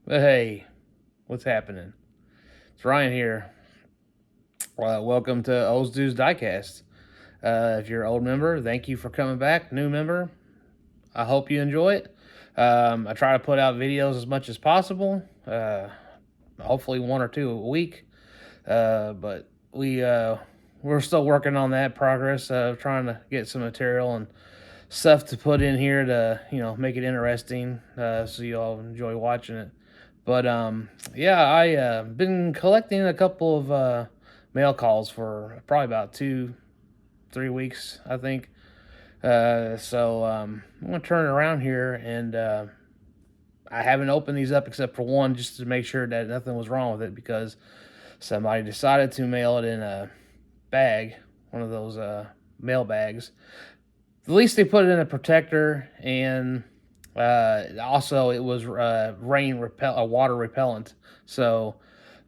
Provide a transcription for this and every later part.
Hey, what's happening? It's Ryan here. Welcome to Old Dudes Diecast. If you're an old member, thank you for coming back. New member, I hope you enjoy it. I try to put out videos as much as possible. Hopefully one or two a week. But we're still working on that progress. Trying to get some material and stuff to put in here to make it interesting, so you all enjoy watching it. But yeah, I been collecting a couple of mail calls for probably about 2-3 weeks, I think. So I'm gonna turn it around here, and I haven't opened these up except for one, just to make sure that nothing was wrong with it, because somebody decided to mail it in a bag, one of those mail bags. At least they put it in a protector, and also it was water repellent. So,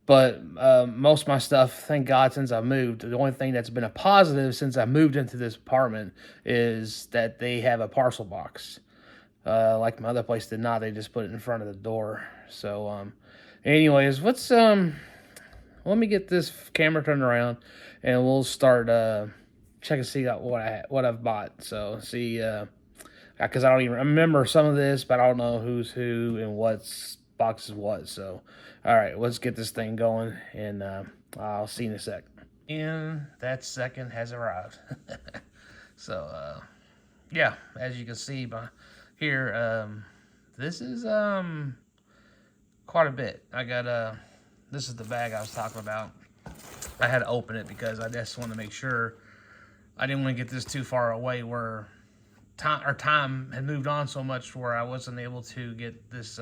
but most of my stuff, thank God, since I moved, the only thing that's been a positive since I moved into this apartment is that they have a parcel box. Like my other place did not. They just put it in front of the door. So, anyways, let me get this camera turned around, and we'll start check and see what I've bought. So see, because I don't even remember some of this, but I don't know who's who and what's box is what. So, all right, let's get this thing going, and I'll see you in a sec. And that second has arrived. So, yeah, as you can see by here, this is quite a bit. I got this is the bag I was talking about. I had to open it because I just want to make sure I didn't want to get this too far away where time had moved on so much where I wasn't able to get this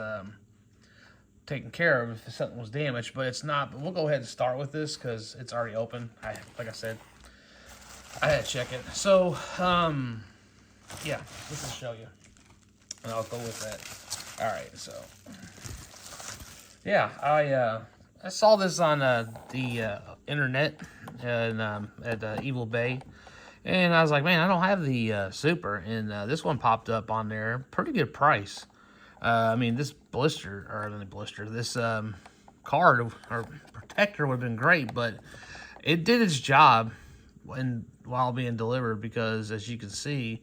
taken care of if something was damaged. But it's not. But we'll go ahead and start with this because it's already open. Like I said, I had to check it. So, yeah, let's just show you, and I'll go with that. All right, so yeah, I saw this on the internet and at Evil Bay, and I was like, man, I don't have the Super, and this one popped up on there, pretty good price. I mean, this this card or protector would have been great, but it did its job while being delivered, because as you can see,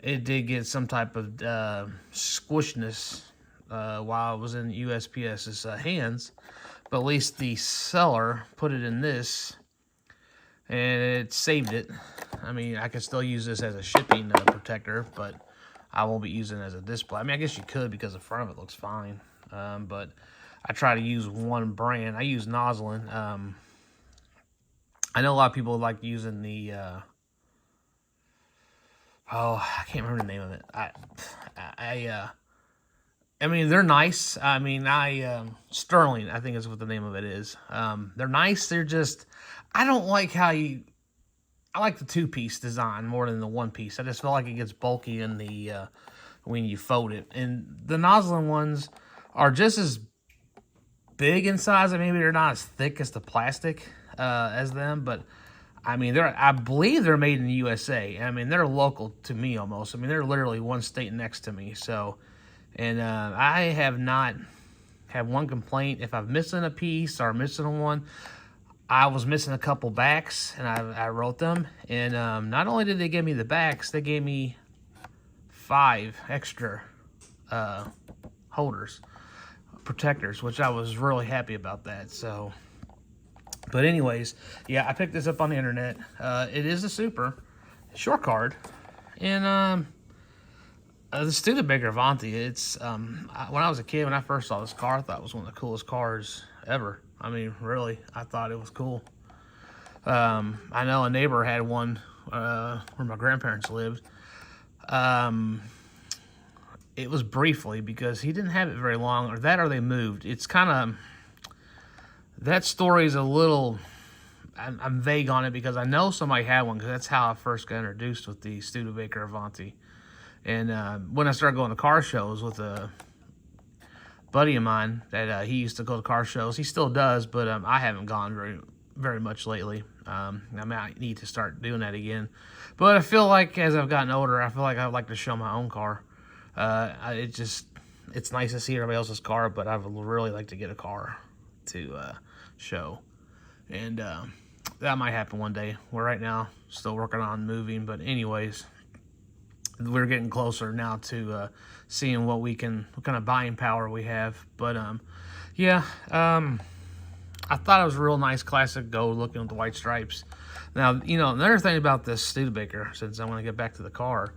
it did get some type of squishness while it was in USPS's hands. But at least the seller put it in this, and it saved it. I mean, I could still use this as a shipping protector, but I won't be using it as a display. I mean, I guess you could because the front of it looks fine. But I try to use one brand. I use Noslin. I know a lot of people like using the I can't remember the name of it. I mean, they're nice. I mean, Sterling, I think is what the name of it is. They're nice. They're just, I don't like I like the two-piece design more than the one-piece. I just feel like it gets bulky in the when you fold it. And the Noslin ones are just as big in size, and maybe they're not as thick as the plastic as them, but I mean, I believe they're made in the USA. I mean, they're local to me almost. I mean, they're literally one state next to me. So, and I have not had one complaint. If I'm missing a piece or missing one, I was missing a couple backs, and I wrote them. And not only did they give me the backs, they gave me 5 extra holders, protectors, which I was really happy about that. So, but anyways, yeah, I picked this up on the internet. It is a Super short card, and the Studebaker Avanti. It's when I was a kid, when I first saw this car, I thought it was one of the coolest cars ever. I mean, really, I thought it was cool. I know a neighbor had one where my grandparents lived. It was briefly because he didn't have it very long, or they moved. It's kind of, that story is a little, I'm vague on it because I know somebody had one, because that's how I first got introduced with the Studebaker Avanti. And when I started going to car shows with a buddy of mine that he used to go to car shows, he still does, but I haven't gone very much lately. I might need to start doing that again. But I feel like as I've gotten older, I feel like I would like to show my own car. It just, it's nice to see everybody else's car, but I would really like to get a car to show. And that might happen one day. We're right now still working on moving, but anyways, we're getting closer now to seeing what kind of buying power we have. But yeah, I thought it was a real nice classic gold looking with the white stripes. Now, you know, another thing about this Studebaker, since I want to get back to the car,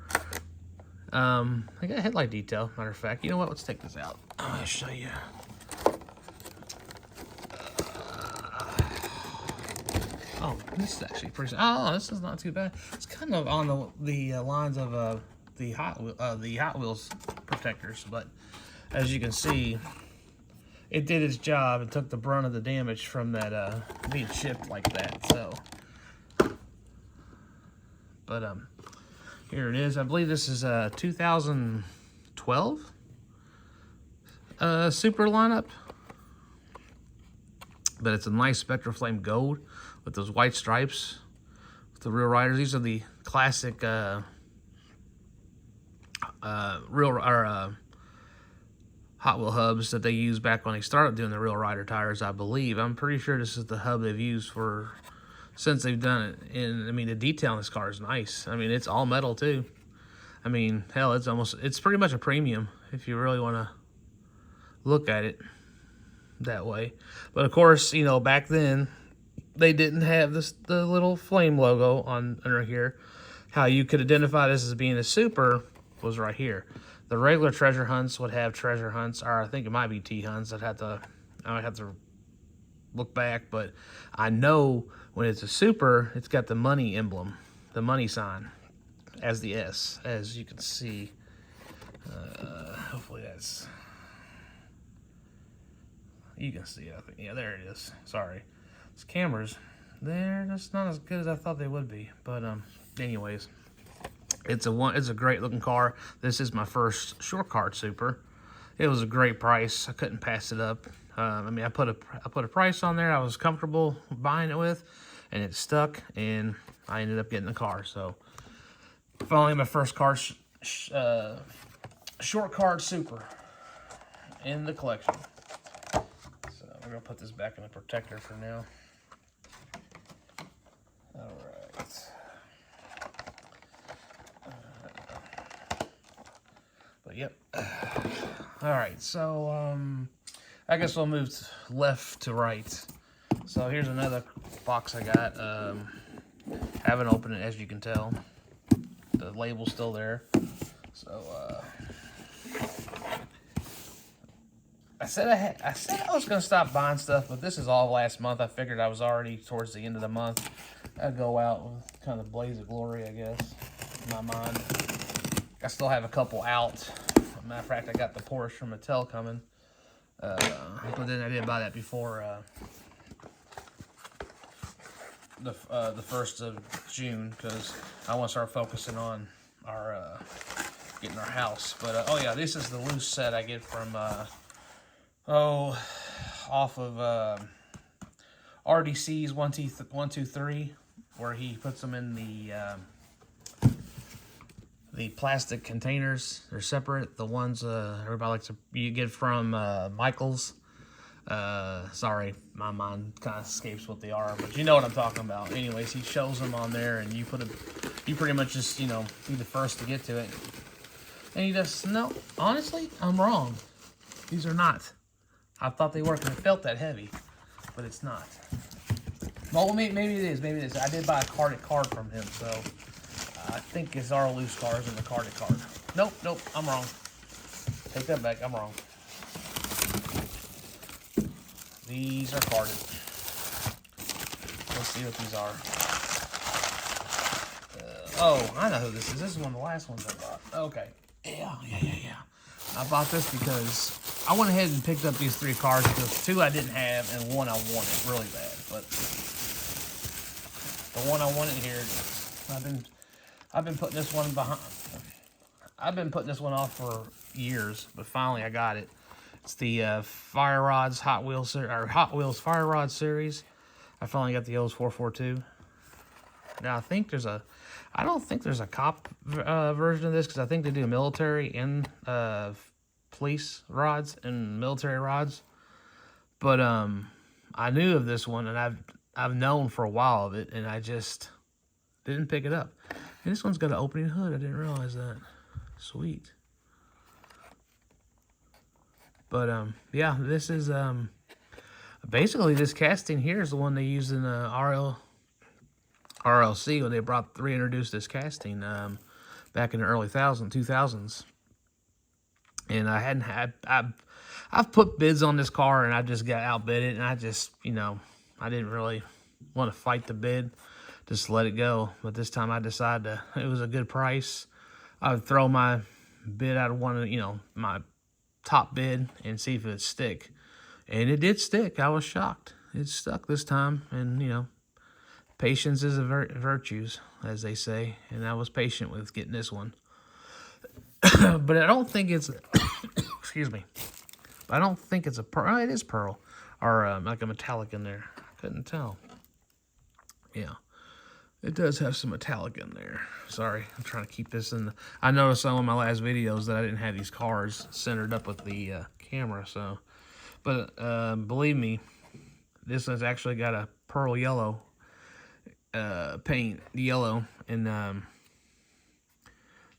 I got a headlight detail, matter of fact. You know what? Let's take this out. I'm going to show you. Oh, this is actually pretty. Oh, this is not too bad. It's kind of on the lines of the Hot Wheels protectors, but as you can see, it did its job and took the brunt of the damage from that being shipped like that. So, but here it is. I believe this is a 2012 Super lineup, but it's a nice Spectra Flame gold with those white stripes with the real riders. These are the classic Hot Wheel hubs that they used back when they started doing the real rider tires, I believe. I'm pretty sure this is the hub they've used since they've done it. And I mean, the detail on this car is nice. I mean, it's all metal too. I mean, hell, it's pretty much a premium if you really want to look at it that way. But of course, you know, back then they didn't have the little flame logo under here. How you could identify this as being a Super was right here. The regular treasure hunts would have treasure hunts, or I think it might be T hunts. I might have to look back, but I know when it's a Super, it's got the money emblem, the money sign, as the S, as you can see. Hopefully you can see it. I think, yeah, there it is. Sorry, these cameras, they're just not as good as I thought they would be. But anyways. It's a great looking car. This is my first short cart Super. It was a great price. I couldn't pass it up. I mean, I put a price on there I was comfortable buying it with, and it stuck, and I ended up getting the car. So finally, my first car, short cart Super in the collection. So we're gonna put this back in the protector for now. All right. But yep. All right, so I guess we'll move left to right. So here's another box I got. Haven't opened it, as you can tell. The label's still there. So I said I was gonna stop buying stuff, but this is all last month. I figured I was already towards the end of the month. I'd go out with kind of blaze of glory, I guess, in my mind. I still have a couple out. As a matter of fact, I got the Porsche from Mattel coming. But then I didn't buy that before the 1st of June because I want to start focusing on our getting our house. But oh yeah, this is the loose set I get from off of RDC's 123, where he puts them in the plastic containers. They're separate. The ones everybody likes you get from Michael's. Sorry, my mind kind of escapes what they are, but you know what I'm talking about. Anyways, he shows them on there, and you pretty much just, you know, be the first to get to it. And he just, no, honestly, I'm wrong. These are not. I thought they were because it felt that heavy, but it's not. Well, maybe it is. Maybe it is. I did buy a carded card from him, so I think it's our loose cars in the carded card. Nope, I'm wrong. Take that back. I'm wrong. These are carded. Let's see what these are. Oh, I know who this is. This is one of the last ones I bought. Okay. Yeah. I bought this because I went ahead and picked up these 3 cars because 2 I didn't have and 1 I wanted really bad. But the one I wanted, here it is. I've been putting this one behind. I've been putting this one off for years, but finally I got it. It's the Fire Rods Hot Wheels Fire Rod series. I finally got the O's 442. Now I don't think there's a cop version of this because I think they do military and police rods and military rods. But I knew of this one, and I've known for a while of it, and I just didn't pick it up. And this one's got an opening hood. I didn't realize that. Sweet. But yeah, this is basically this casting here is the one they used in RLC when they reintroduced this casting back in the early 2000s. And I hadn't had I've put bids on this car, and I just got outbid it, and I just, I didn't really want to fight the bid, just let it go. But this time I decided it was a good price. I would throw my bid out of one of, my top bid and see if it would stick. And it did stick. I was shocked. It stuck this time, and, patience is a virtues, as they say, and I was patient with getting this one. But I don't think it's, excuse me, I don't think it's a pearl. It is pearl, or like a metallic in there. I couldn't tell. Yeah, it does have some metallic in there. Sorry, I'm trying to keep this in. I noticed some of my last videos that I didn't have these cars centered up with the camera. So, but believe me, this has actually got a pearl yellow paint, yellow, and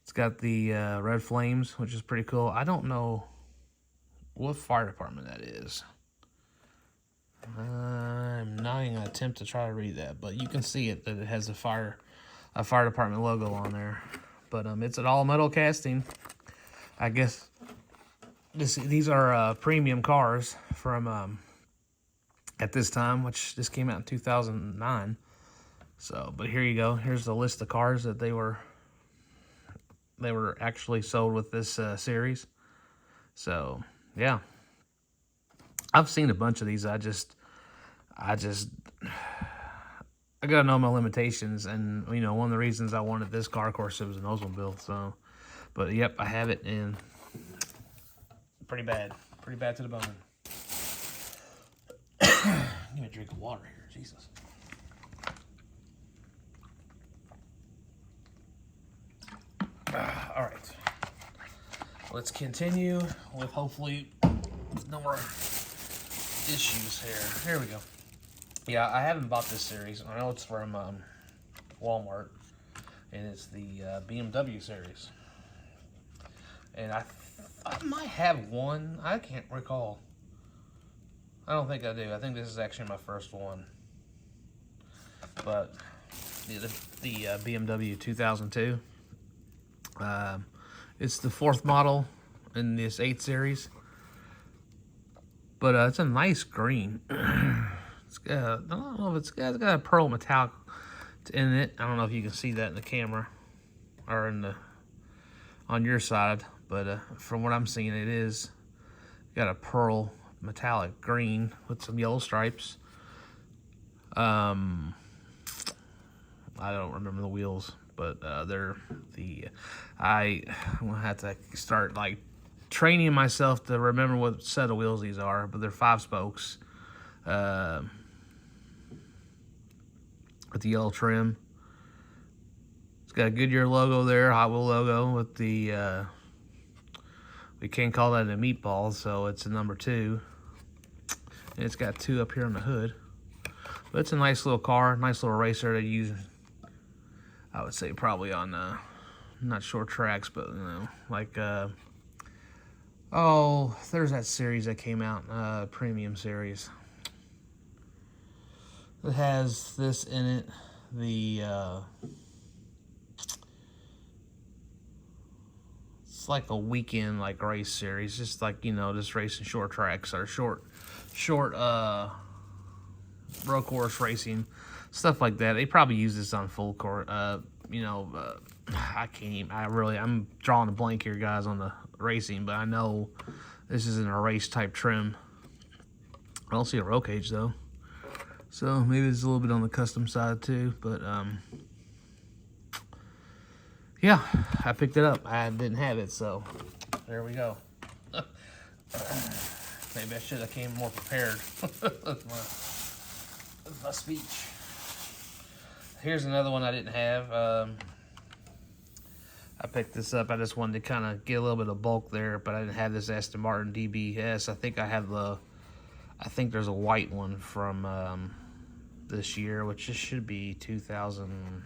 it's got the red flames, which is pretty cool. I don't know what fire department that is. I'm not even gonna attempt to try to read that, but you can see it that it has a fire department logo on there. But it's an all metal casting. I guess these are premium cars from at this time, which this came out in 2009. So, but here you go. Here's the list of cars that they were actually sold with this series. So, yeah. I've seen a bunch of these. I gotta know my limitations, and one of the reasons I wanted this car, of course, it was an Oldsmobile. So, but yep, I have it, and pretty bad to the bone. Give me a drink of water here, Jesus. All right, let's continue with hopefully no more issues here. Here we go. Yeah, I haven't bought this series. I know it's from Walmart, and it's the BMW series. And I might have one. I can't recall. I don't think I do. I think this is actually my first one. But the BMW 2002. It's the 4th model in this 8 series. But it's a nice green. It's got, I don't know if it's got a pearl metallic in it. I don't know if you can see that in the camera or on your side, but from what I'm seeing, it is got a pearl metallic green with some yellow stripes. I don't remember the wheels, but they're I'm gonna have to start training myself to remember what set of wheels these are, but they're 5 spokes with the yellow trim. It's got a Goodyear logo there, Hot Wheel logo with the we can't call that a meatball, so it's a number 2, and it's got 2 up here on the hood. But it's a nice little car, nice little racer to use. I would say probably on not short tracks, but oh, there's that series that came out, premium series. It has this in it, the it's like a weekend race series, just just racing short tracks or short road course racing, stuff like that. They probably use this on full court. I can't even, I'm drawing a blank here, guys, on the racing, but I know this isn't a race type trim. I don't see a roll cage though, so maybe it's a little bit on the custom side too. But yeah, I picked it up. I didn't have it, so there we go. Maybe I should have came more prepared with my speech. Here's another one I didn't have. I picked this up. I just wanted to kind of get a little bit of bulk there, but I didn't have this Aston Martin DBS. I think I have I think there's a white one from this year, which just should be 2000.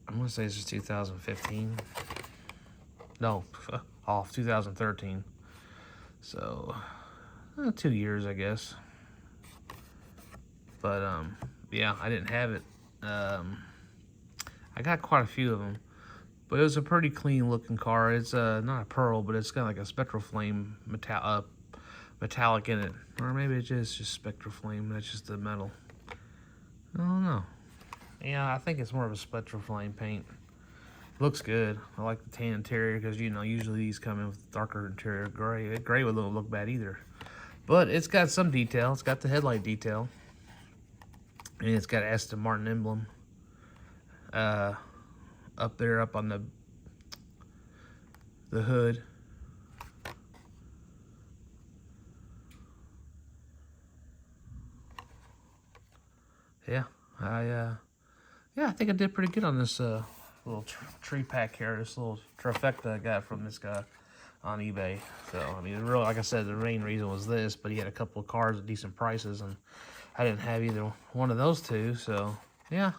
I'm gonna say this is 2015. No, off 2013. So 2 years, I guess. But yeah, I didn't have it. I got quite a few of them, but it was a pretty clean looking car. It's not a pearl, but it's got like a spectral flame metallic in it, or maybe it's just spectral flame. That's just the metal. I don't know. Yeah, I think it's more of a spectral flame paint. Looks good. I like the tan interior because, you know, usually these come in with darker interior gray. Gray would not look bad either. But it's got some detail. It's got the headlight detail. And it's got Aston Martin emblem up there, up on the hood. Yeah, I think I did pretty good on this little tree pack here. This little trifecta I got from this guy on eBay. So I mean, really, like I said, the main reason was this, but he had a couple of cars at decent prices, and I didn't have either one of those two. So yeah.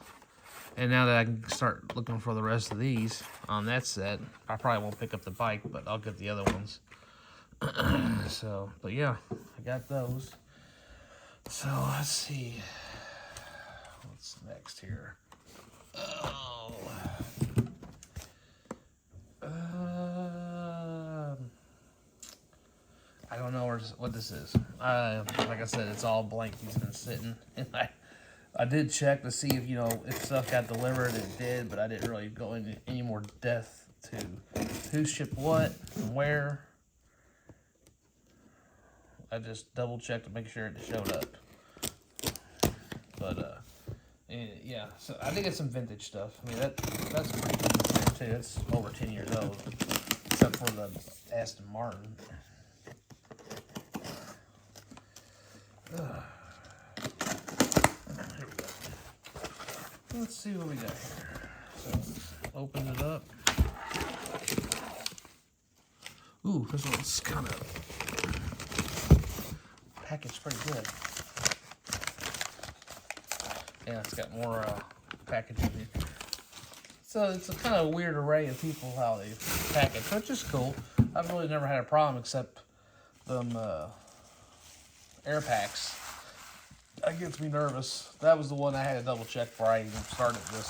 And now that I can start looking for the rest of these on that set, I probably won't pick up the bike, but I'll get the other ones. So, but yeah, I got those. So let's see. What's next here? Oh. I don't know what this is. Like I said, it's all blank. He's been sitting, and I did check to see if, you know, if stuff got delivered. It did, but I didn't really go into any more depth to who shipped what and where. I just double checked to make sure it showed up. But yeah, so I think it's some vintage stuff. I mean, that's pretty good too. It's over 10 years old, except for the Aston Martin. Let's see what we got here. So, open it up. Ooh, this one's kind of packaged pretty good. Yeah, it's got more packaging here. So it's a kind of weird array of people how they package, which is cool. I've really never had a problem except them air packs. That gets me nervous. That was the one I had to double check before I even started this.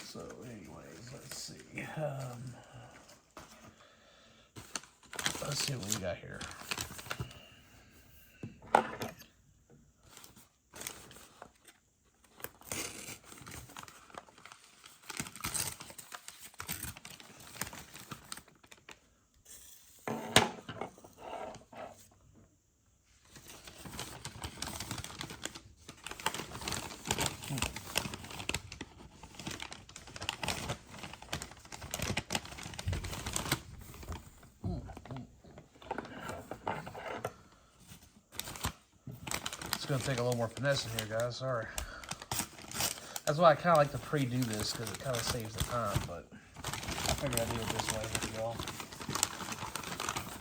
So anyways, let's see. Let's see what we got here. It's going to take a little more finesse in here, guys. Sorry. That's why I kind of like to pre-do this, because it kind of saves the time, but I figured I'd do it this way with y'all.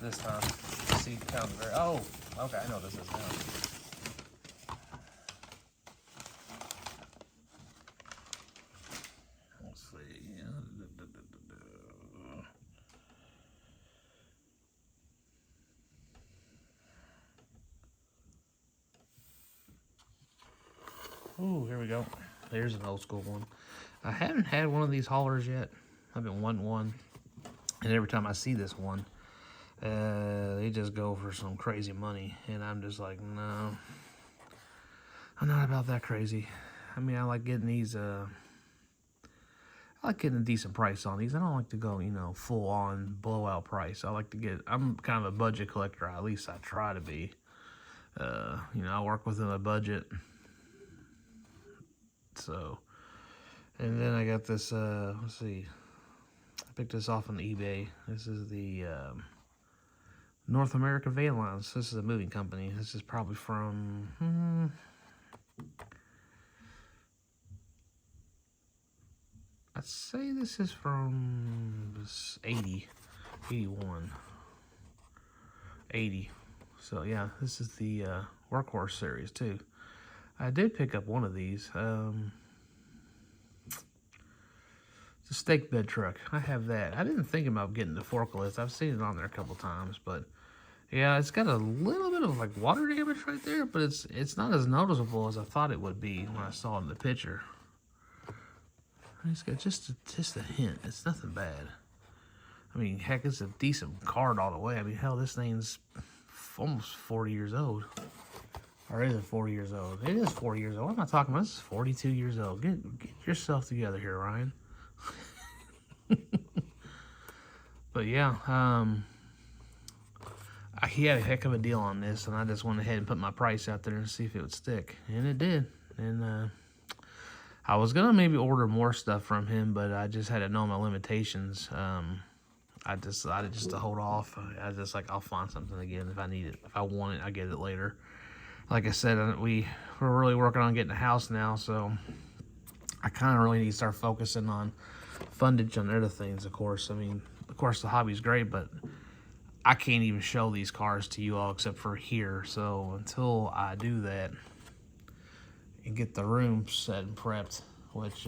This time. See, kind of very... Oh! Okay, I know what this is now. Let's see. Ooh, here we go. There's an old school one. I haven't had one of these haulers yet. I've been wanting one. And every time I see this one, they just go for some crazy money. And I'm just like, no. I'm not about that crazy. I mean, I like getting these, I like getting a decent price on these. I don't like to go, you know, full on blowout price. I like to get, I'm kind of a budget collector. At least I try to be. You know, I work within a budget. So, and then I got this, let's see, I picked this off on eBay. This is the North America Van Lines. This is a moving company. This is probably from, I'd say this is from 80, 81, 80. So yeah, this is the Workhorse series too. I did pick up one of these. It's a stake bed truck. I have that. I didn't think about getting the forklift. I've seen it on there a couple times, but yeah, it's got a little bit of like water damage right there, but it's not as noticeable as I thought it would be when I saw it in the picture. It's got just a hint. It's nothing bad. I mean, heck, it's a decent card all the way. I mean, hell, this thing's almost 40 years old. Or is it 40 years old? It is 40 years old. What am I talking about? This is 42 years old. Get yourself together here, Ryan. But yeah, he had a heck of a deal on this, and I just went ahead and put my price out there and see if it would stick. And it did. And I was going to maybe order more stuff from him, but I just had to know my limitations. I decided just to hold off. I just like, I'll find something again if I need it. If I want it, I get it later. Like I said, we're really working on getting a house now, so I kind of really need to start focusing on fundage on other things, of course. I mean, of course, the hobby's great, but I can't even show these cars to you all except for here. So until I do that and get the room set and prepped, which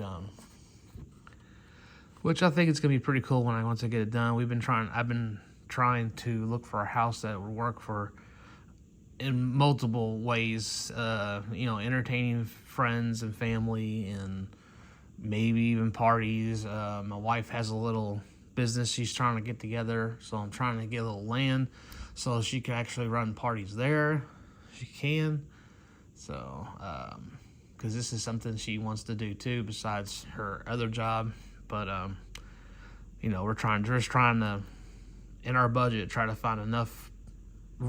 I think it's gonna be pretty cool once I get it done. I've been trying to look for a house that would work for in multiple ways, entertaining friends and family and maybe even parties. My wife has a little business she's trying to get together, so I'm trying to get a little land so she can actually run parties there. She can. So, because this is something she wants to do too besides her other job. But, we're trying to, in our budget, try to find enough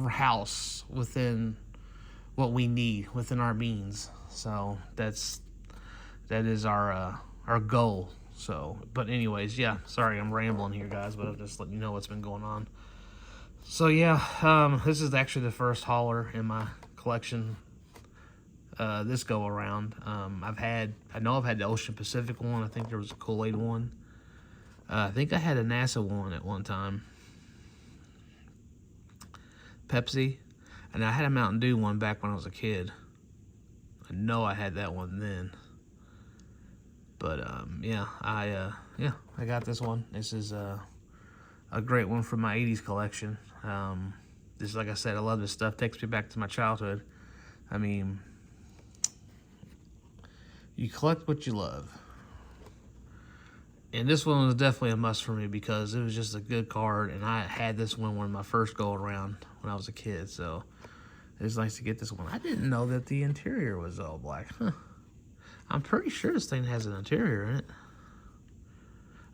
house within what we need, within our means. So that is our goal. So, but anyways, yeah, sorry I'm rambling here, guys, but I'm just letting you know what's been going on. So yeah, this is actually the first hauler in my collection this go around. I know I've had the Ocean Pacific one. I think there was a Kool-Aid one. I think I had a NASA one at one time. Pepsi. And I had a Mountain Dew one back when I was a kid. I know I had that one then. But I got this one. This is a great one from my 80s collection. Just like I said, I love this stuff. Takes me back to my childhood. I mean, you collect what you love. And this one was definitely a must for me because it was just a good card, and I had this one when my first go around when I was a kid, so it was nice to get this one. I didn't know that the interior was all black. Huh. I'm pretty sure this thing has an interior in it.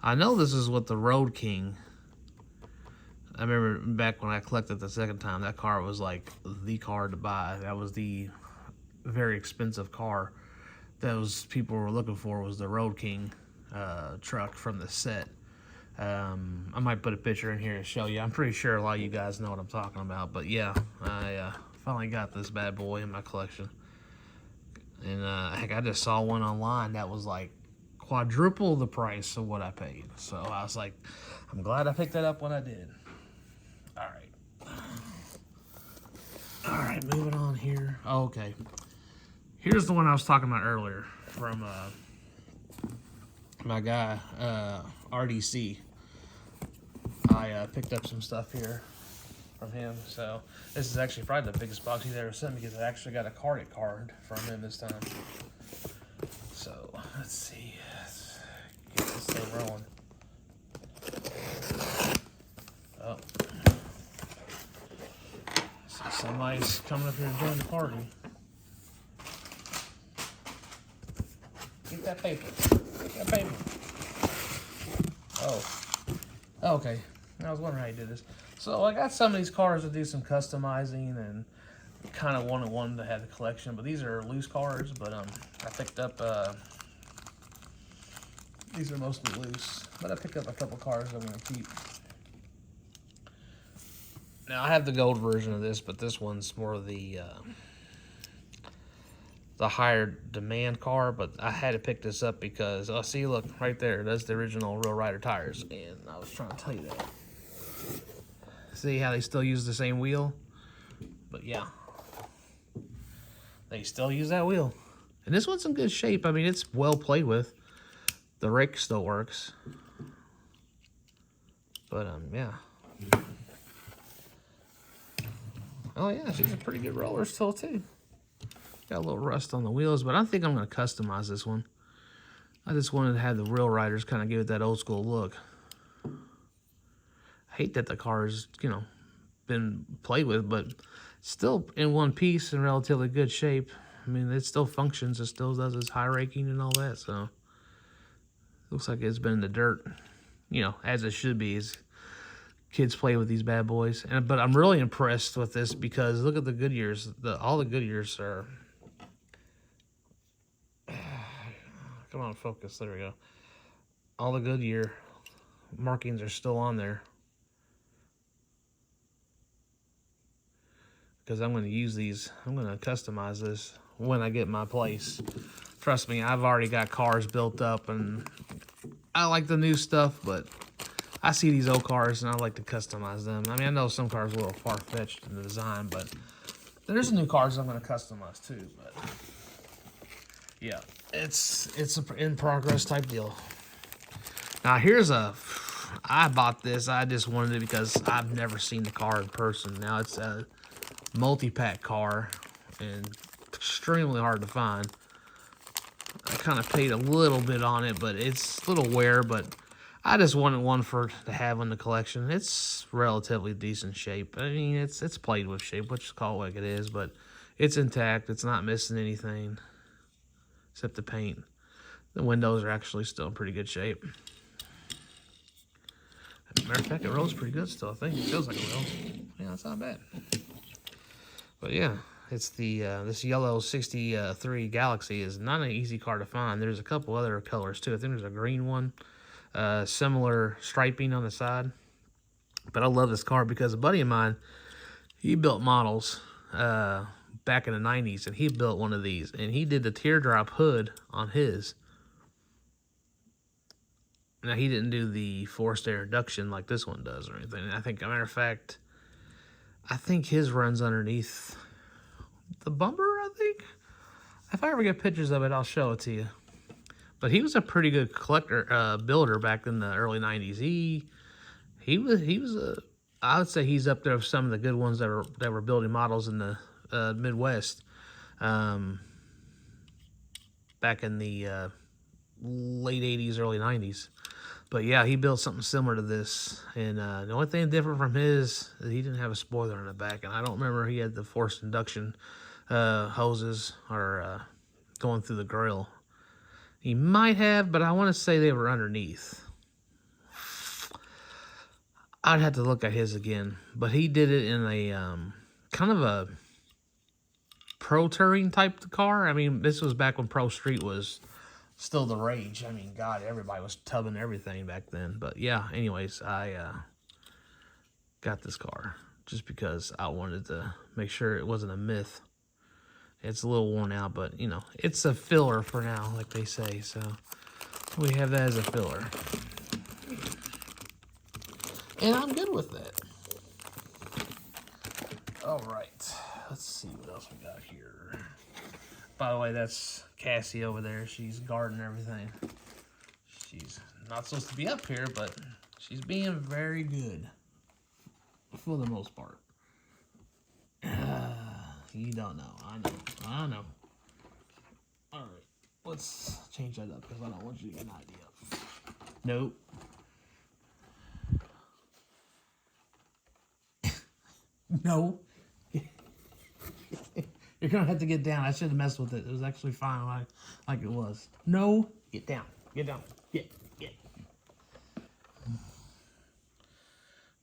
I know this is what the Road King. I remember back when I collected the second time, that car was like the car to buy. That was the very expensive car those people were looking for, was the Road King truck from the set. I might put a picture in here to show you. I'm pretty sure a lot of you guys know what I'm talking about. But yeah, I finally got this bad boy in my collection. And heck, I just saw one online that was like quadruple the price of what I paid. So I was like, I'm glad I picked that up when I did. All right, moving on here. Oh, okay. Here's the one I was talking about earlier from my guy, RDC. I picked up some stuff here from him. So this is actually probably the biggest box he's ever sent me because I actually got a card from him this time. So let's see. Let's get this thing rolling. Oh. So somebody's coming up here to join the party. Get that paper. Get that paper. Oh. Okay. I was wondering how you did this. So I got some of these cars to do some customizing and kind of wanted one to have the collection, but these are loose cards, but I picked up, these are mostly loose, but I picked up a couple cars I'm going to keep. Now I have the gold version of this, but this one's more of the the higher demand car, but I had to pick this up because, oh, see, look, right there, that's the original Real Rider tires, and I was trying to tell you that. See how they still use the same wheel? But yeah, they still use that wheel. And this one's in good shape. I mean, it's well played with. The rake still works. But, yeah. Oh, yeah, she's a pretty good roller still, too. Got a little rust on the wheels, but I think I'm going to customize this one. I just wanted to have the Real Riders kind of give it that old school look. I hate that the car has, you know, been played with, but still in one piece in relatively good shape. I mean, it still functions. It still does its high raking and all that, so looks like it's been in the dirt, you know, as it should be. As kids play with these bad boys, but I'm really impressed with this because look at the Goodyears. All the Goodyears are. Come on, focus. There we go. All the Goodyear markings are still on there. Because I'm going to use these. I'm going to customize this when I get my place. Trust me, I've already got cars built up, and I like the new stuff, but I see these old cars, and I like to customize them. I mean, I know some cars are a little far-fetched in the design, but there's new cars I'm going to customize too. But yeah, it's a in-progress type deal. Now, I bought this. I just wanted it because I've never seen the car in person. Now, it's a multi-pack car and extremely hard to find. I kind of paid a little bit on it, but it's a little wear, but I just wanted one to have in the collection. It's relatively decent shape. I mean, it's played with shape, which is called like it is, but it's intact. It's not missing anything except the paint. The windows are actually still in pretty good shape. As a matter of fact, it rolls pretty good still, I think. It feels like it will. Yeah, that's not bad. But yeah, it's the this yellow 63 Galaxy is not an easy car to find. There's a couple other colors too. I think there's a green one, similar striping on the side. But I love this car because a buddy of mine, he built models back in the 90s, and he built one of these, and he did the teardrop hood on his. Now, he didn't do the forced air induction like this one does or anything. I think, as a matter of fact, I think his runs underneath the bumper, I think. If I ever get pictures of it, I'll show it to you. But he was a pretty good collector, builder back in the early 90s. He was I would say he's up there with some of the good ones that were building models in the Midwest. Back in the late 80s, early 90s. But yeah, he built something similar to this. And the only thing different from his is he didn't have a spoiler in the back. And I don't remember he had the forced induction hoses or going through the grill. He might have, but I want to say they were underneath. I'd have to look at his again. But he did it in a kind of a pro touring type car. I mean, this was back when Pro Street was still the rage. I mean, God, everybody was tubbing everything back then. But yeah, anyways, I got this car just because I wanted to make sure it wasn't a myth. It's a little worn out, but, you know, it's a filler for now, like they say. So we have that as a filler. And I'm good with that. All right. Let's see what else we got here. By the way, that's Cassie over there. She's guarding everything. She's not supposed to be up here, but she's being very good for the most part. You don't know. I know. All right. Let's change that up because I don't want you to get an idea. Nope. No. You're going to have to get down. I should have messed with it. It was actually fine like it was. No. Get down. Get down. Get.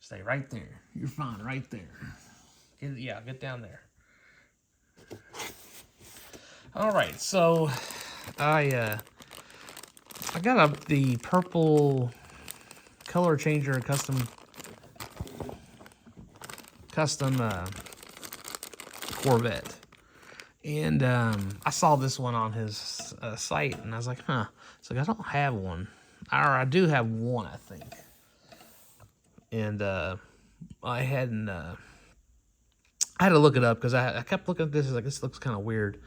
Stay right there. You're fine right there. Get down there. All right. So I got the purple color changer custom Corvette. And I saw this one on his site, and I was like, huh. So I don't have one. Or I do have one, I think. And I hadn't. I had to look it up because I kept looking at this. Like, this looks kind of weird.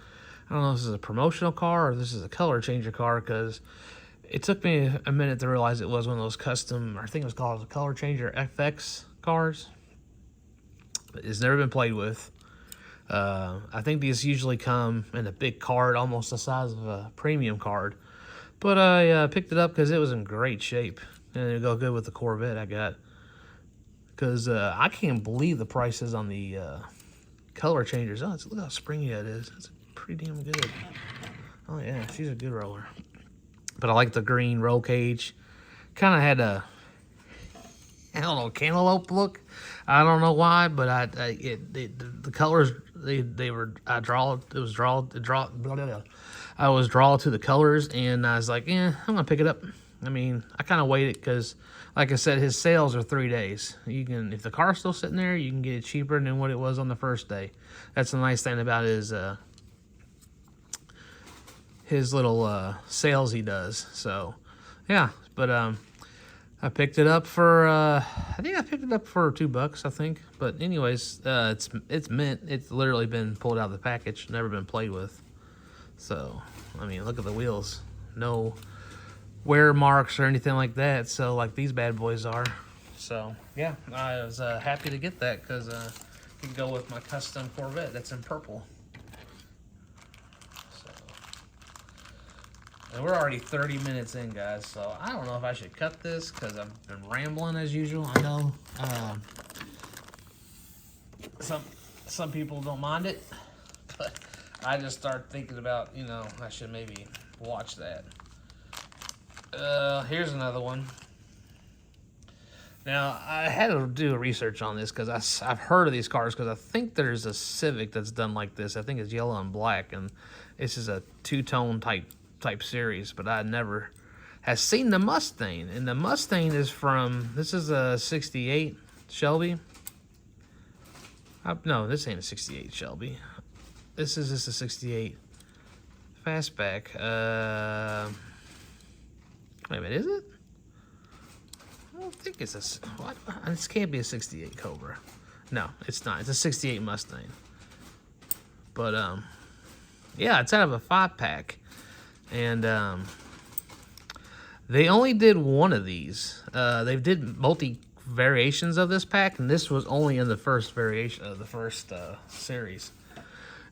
I don't know if this is a promotional car or this is a color changer car, because it took me a minute to realize it was one of those custom, or I think it was called a color changer FX cars. But it's never been played with. I think these usually come in a big card, almost the size of a premium card. But I picked it up because it was in great shape, and it'll go good with the Corvette I got. Because I can't believe the prices on the color changers. Oh, look how springy that is. It's pretty damn good. Oh yeah, she's a good roller. But I like the green roll cage. Kind of had a, I don't know, cantaloupe look. I don't know why, but the colors they were I was drawn to the colors, and I was like, yeah, I'm gonna pick it up. I mean, I kind of waited because, like I said, his sales are 3 days. You can, if the car's still sitting there, you can get it cheaper than what it was on the first day. That's the nice thing about his little sales he does. So, yeah, but I picked it up for I think I picked it up for $2, I think. But anyways, it's mint. It's literally been pulled out of the package, never been played with. So, I mean, look at the wheels. No wear marks or anything like that, so like these bad boys are. So yeah, I was happy to get that because it can go with my custom Corvette that's in purple. So, and we're already 30 minutes in, guys, so I don't know if I should cut this because I've been rambling as usual. I know some people don't mind it, but I just start thinking about, you know, I should maybe watch that. Here's another one. Now, I had to do research on this because I've heard of these cars, because I think there's a Civic that's done like this. I think it's yellow and black, and this is a two-tone type series, but I never has seen the Mustang. And the Mustang is from, this is a 68 Shelby. No, this ain't a 68 Shelby. This is just a 68 Fastback. Wait a minute, is it? I don't think it's a... What? This can't be a 68 Cobra. No, it's not. It's a 68 Mustang. But, yeah, it's out of a 5-pack. And, they only did one of these. They did multi-variations of this pack, and this was only in the first variation of the first series.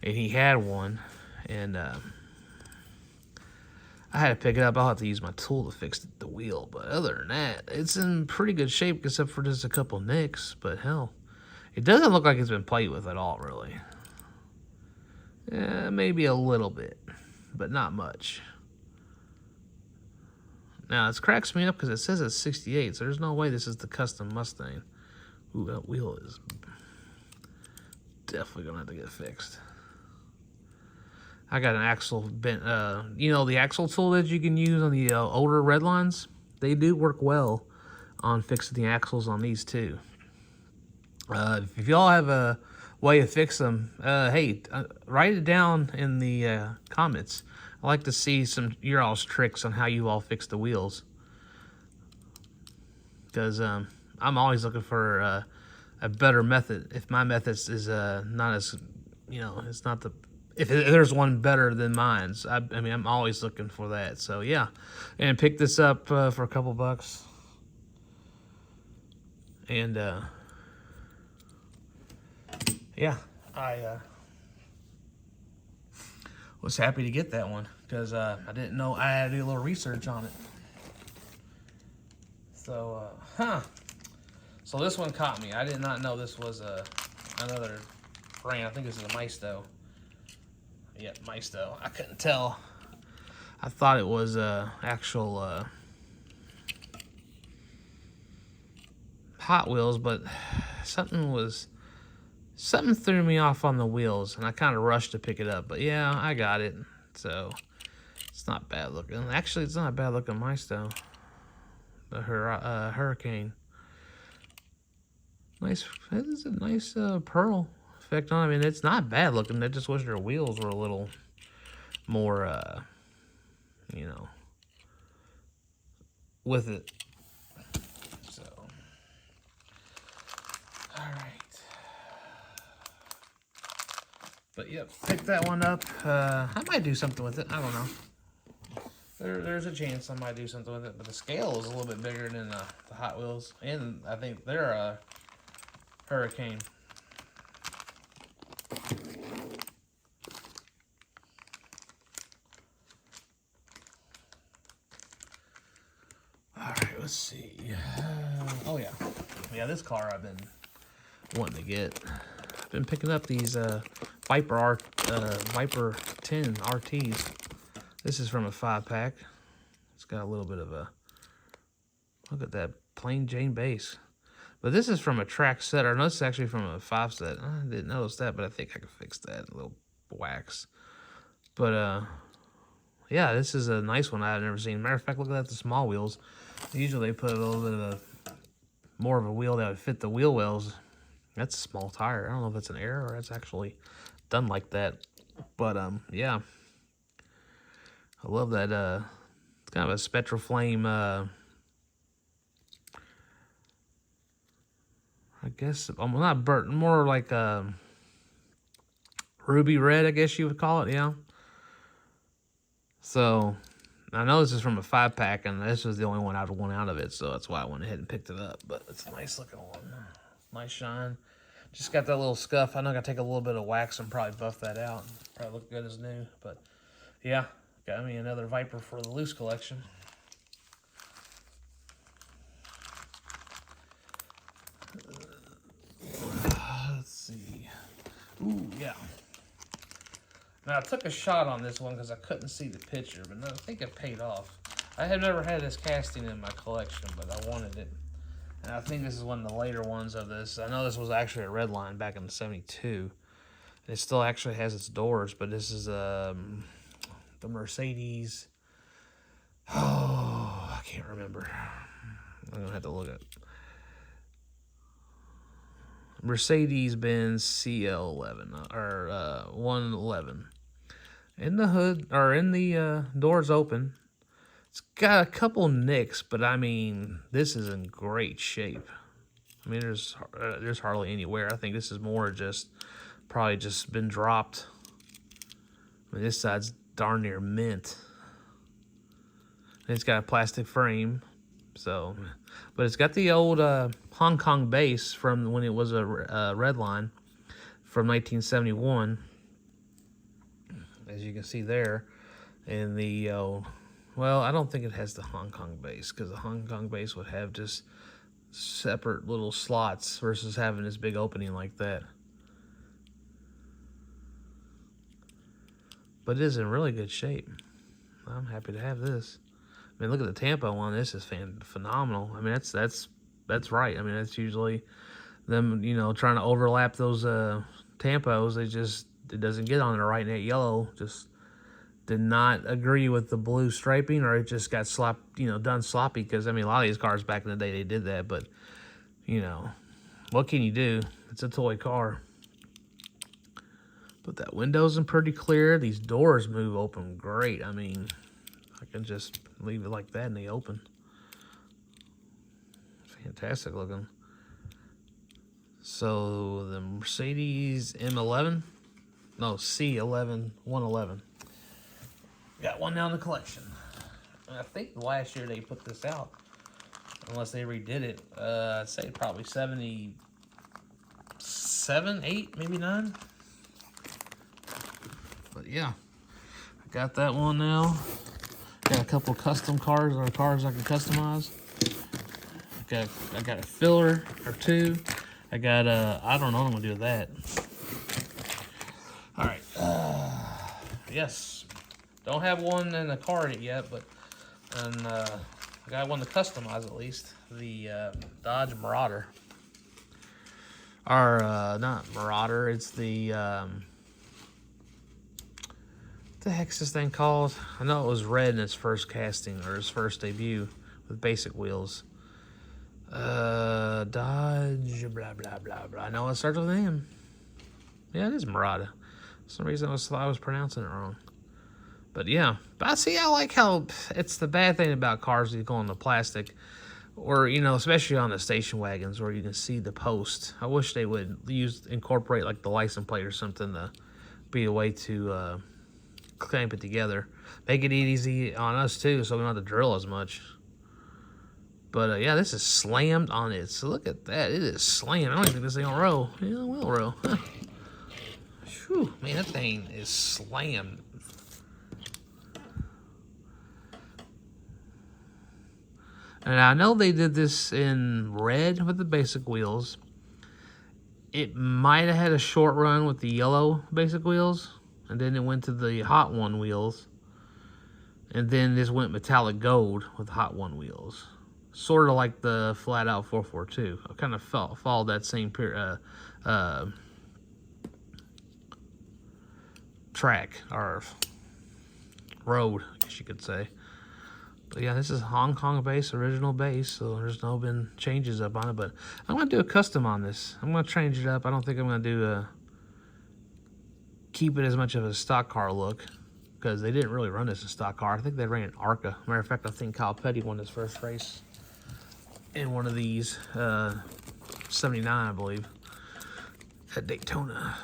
And he had one, and... I had to pick it up. I'll have to use my tool to fix the wheel. But other than that, it's in pretty good shape except for just a couple nicks. But hell, it doesn't look like it's been played with at all, really. Yeah, maybe a little bit, but not much. Now, it cracks me up because it says it's 68, so there's no way this is the custom Mustang. Ooh, that wheel is definitely going to have to get fixed. I got an axle bent, you know, the axle tool that you can use on the older Redlines? They do work well on fixing the axles on these too. If y'all have a way to fix them, hey, write it down in the comments. I like to see some your all's tricks on how you all fix the wheels. Because I'm always looking for a better method. If my method is not as, you know, it's not the... If there's one better than mine's, I mean, I'm always looking for that. So, yeah. And pick this up for a couple bucks. And, yeah, I was happy to get that one because I didn't know. I had to do a little research on it. So, So this one caught me. I did not know this was another brand. I think this is a Maisto. Yep, Maisto. I couldn't tell. I thought it was actual Hot Wheels, but something threw me off on the wheels, and I kind of rushed to pick it up. But yeah, I got it, so it's not bad looking. Actually, it's not a bad looking Maisto. The Hurricane. Nice. That is a nice pearl effect on it. I mean, it's not bad looking. I just wish their wheels were a little more, you know, with it. So, all right. But yep, pick that one up. I might do something with it. I don't know. There's a chance I might do something with it. But the scale is a little bit bigger than the Hot Wheels. And I think they're a Hurricane. All right, let's see. Oh, yeah. Yeah, this car I've been wanting to get. I've been picking up these Viper 10 RTs. This is from a 5-pack. It's got a little bit of a, look at that plain Jane base. But this is from a track set, or no, this is actually from a 5 set. I didn't notice that, but I think I can fix that. A little wax. But, yeah, this is a nice one I've never seen. Matter of fact, look at that, the small wheels. Usually they put a little bit of more of a wheel that would fit the wheel wells. That's a small tire. I don't know if it's an error or it's actually done like that. But, yeah. I love that, it's kind of a spectral flame, I guess, not burnt, more like ruby red, I guess you would call it, yeah. So, I know this is from a 5-pack, and this was the only one I'd want out of it, so that's why I went ahead and picked it up. But it's a nice looking one. Nice shine. Just got that little scuff. I know I got to take a little bit of wax and probably buff that out. Probably look good as new, but yeah, got me another Viper for the loose collection. Let's see. Ooh, yeah. Now, I took a shot on this one because I couldn't see the picture, but I think it paid off. I have never had this casting in my collection, but I wanted it. And I think this is one of the later ones of this. I know this was actually a red line back in '72. It still actually has its doors, but this is the Mercedes. Oh, I can't remember. I'm going to have to look at it. Mercedes-Benz CL11 or 111. In the hood, or in the doors open. It's got a couple nicks, but I mean, this is in great shape. I mean, there's hardly any wear. I think this is more just probably just been dropped. I mean, this side's darn near mint. And it's got a plastic frame, so, but it's got the old Hong Kong base from when it was a red line from 1971, as you can see there. And the well, I don't think it has the Hong Kong base, because the Hong Kong base would have just separate little slots versus having this big opening like that. But it is in really good shape. I'm happy to have this. I mean, look at the Tampa one. This is phenomenal. I mean, that's right. I mean, that's usually them, you know, trying to overlap those Tampos. It doesn't get on there right. And that yellow just did not agree with the blue striping, or it just got done sloppy. Because I mean, a lot of these cars back in the day, they did that. But you know, what can you do? It's a toy car. But that window's in pretty clear. These doors move open great. I mean, I can just leave it like that and they open. Fantastic looking. So the Mercedes M11, no, C11, 111. Got one now in the collection. And I think last year they put this out, unless they redid it. I'd say probably 77, 8, maybe 9. But yeah, I got that one now. Got a couple custom cars, or cars I can customize. I got a filler or two. I got I don't know what I'm gonna do with that. All right. Yes. Don't have one in the car yet, but I got one to customize at least. The Dodge Marauder. Or not Marauder. It's the what the heck's this thing called? I know it was red in its first casting, or its first debut with basic wheels. Dodge blah blah blah blah. I know it starts with an M. Yeah, it is Murata. For some reason I was pronouncing it wrong. But yeah, but I like how it's the bad thing about cars that go into plastic, or especially on the station wagons where you can see the post. I wish they would incorporate like the license plate or something to be a way to clamp it together, make it easy on us too, so we don't have to drill as much. But yeah, this is slammed on it. So look at that, it is slammed. I don't even think this thing will roll. Yeah, it will roll. Huh. Whew, man, that thing is slammed. And I know they did this in red with the basic wheels. It might have had a short run with the yellow basic wheels, and then it went to the Hot One wheels, and then this went metallic gold with Hot One wheels. Sort of like the Flat Out 442. I kind of followed that same track, or road, I guess you could say. But yeah, this is Hong Kong base, original base, so there's no been changes up on it. But I'm going to do a custom on this. I'm going to change it up. I don't think I'm going to do keep it as much of a stock car look, because they didn't really run this as a stock car. I think they ran an ARCA. Matter of fact, I think Kyle Petty won his first race in one of these, 79, I believe, at Daytona.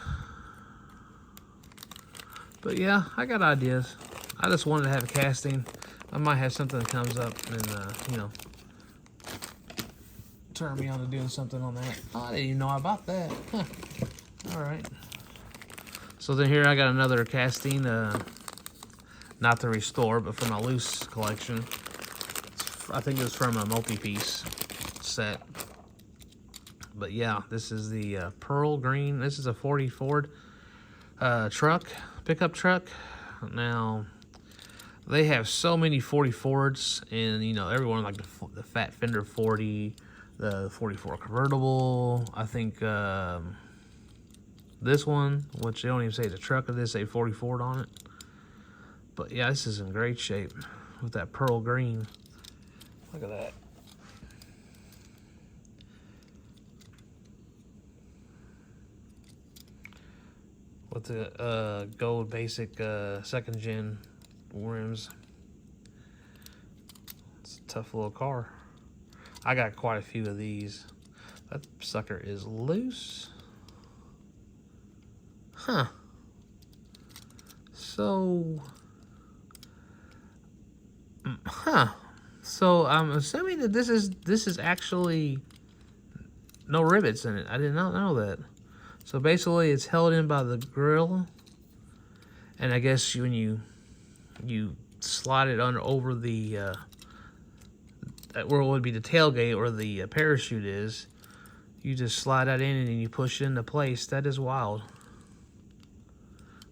But yeah, I got ideas. I just wanted to have a casting. I might have something that comes up and, turn me on to doing something on that. Oh, I didn't even know about that. Huh. All right. So then here I got another casting, not to restore, but for my loose collection. I think it was from a multi-piece set. But yeah, this is the pearl green. This is a 40 Ford pickup truck. Now, they have so many 40 Fords, and everyone like the Fat Fender 40, the 44 convertible. I think this one, which they don't even say it's a truck, they say 40 Ford on it. But yeah, this is in great shape with that pearl green. Look at that. With the gold basic second gen rims. It's a tough little car. I got quite a few of these. That sucker is loose. Huh. So I'm assuming that this is actually no rivets in it. I did not know that. So basically it's held in by the grill, and I guess when you slide it over the where it would be the tailgate or the parachute is, you just slide that in and then you push it into place. That is wild.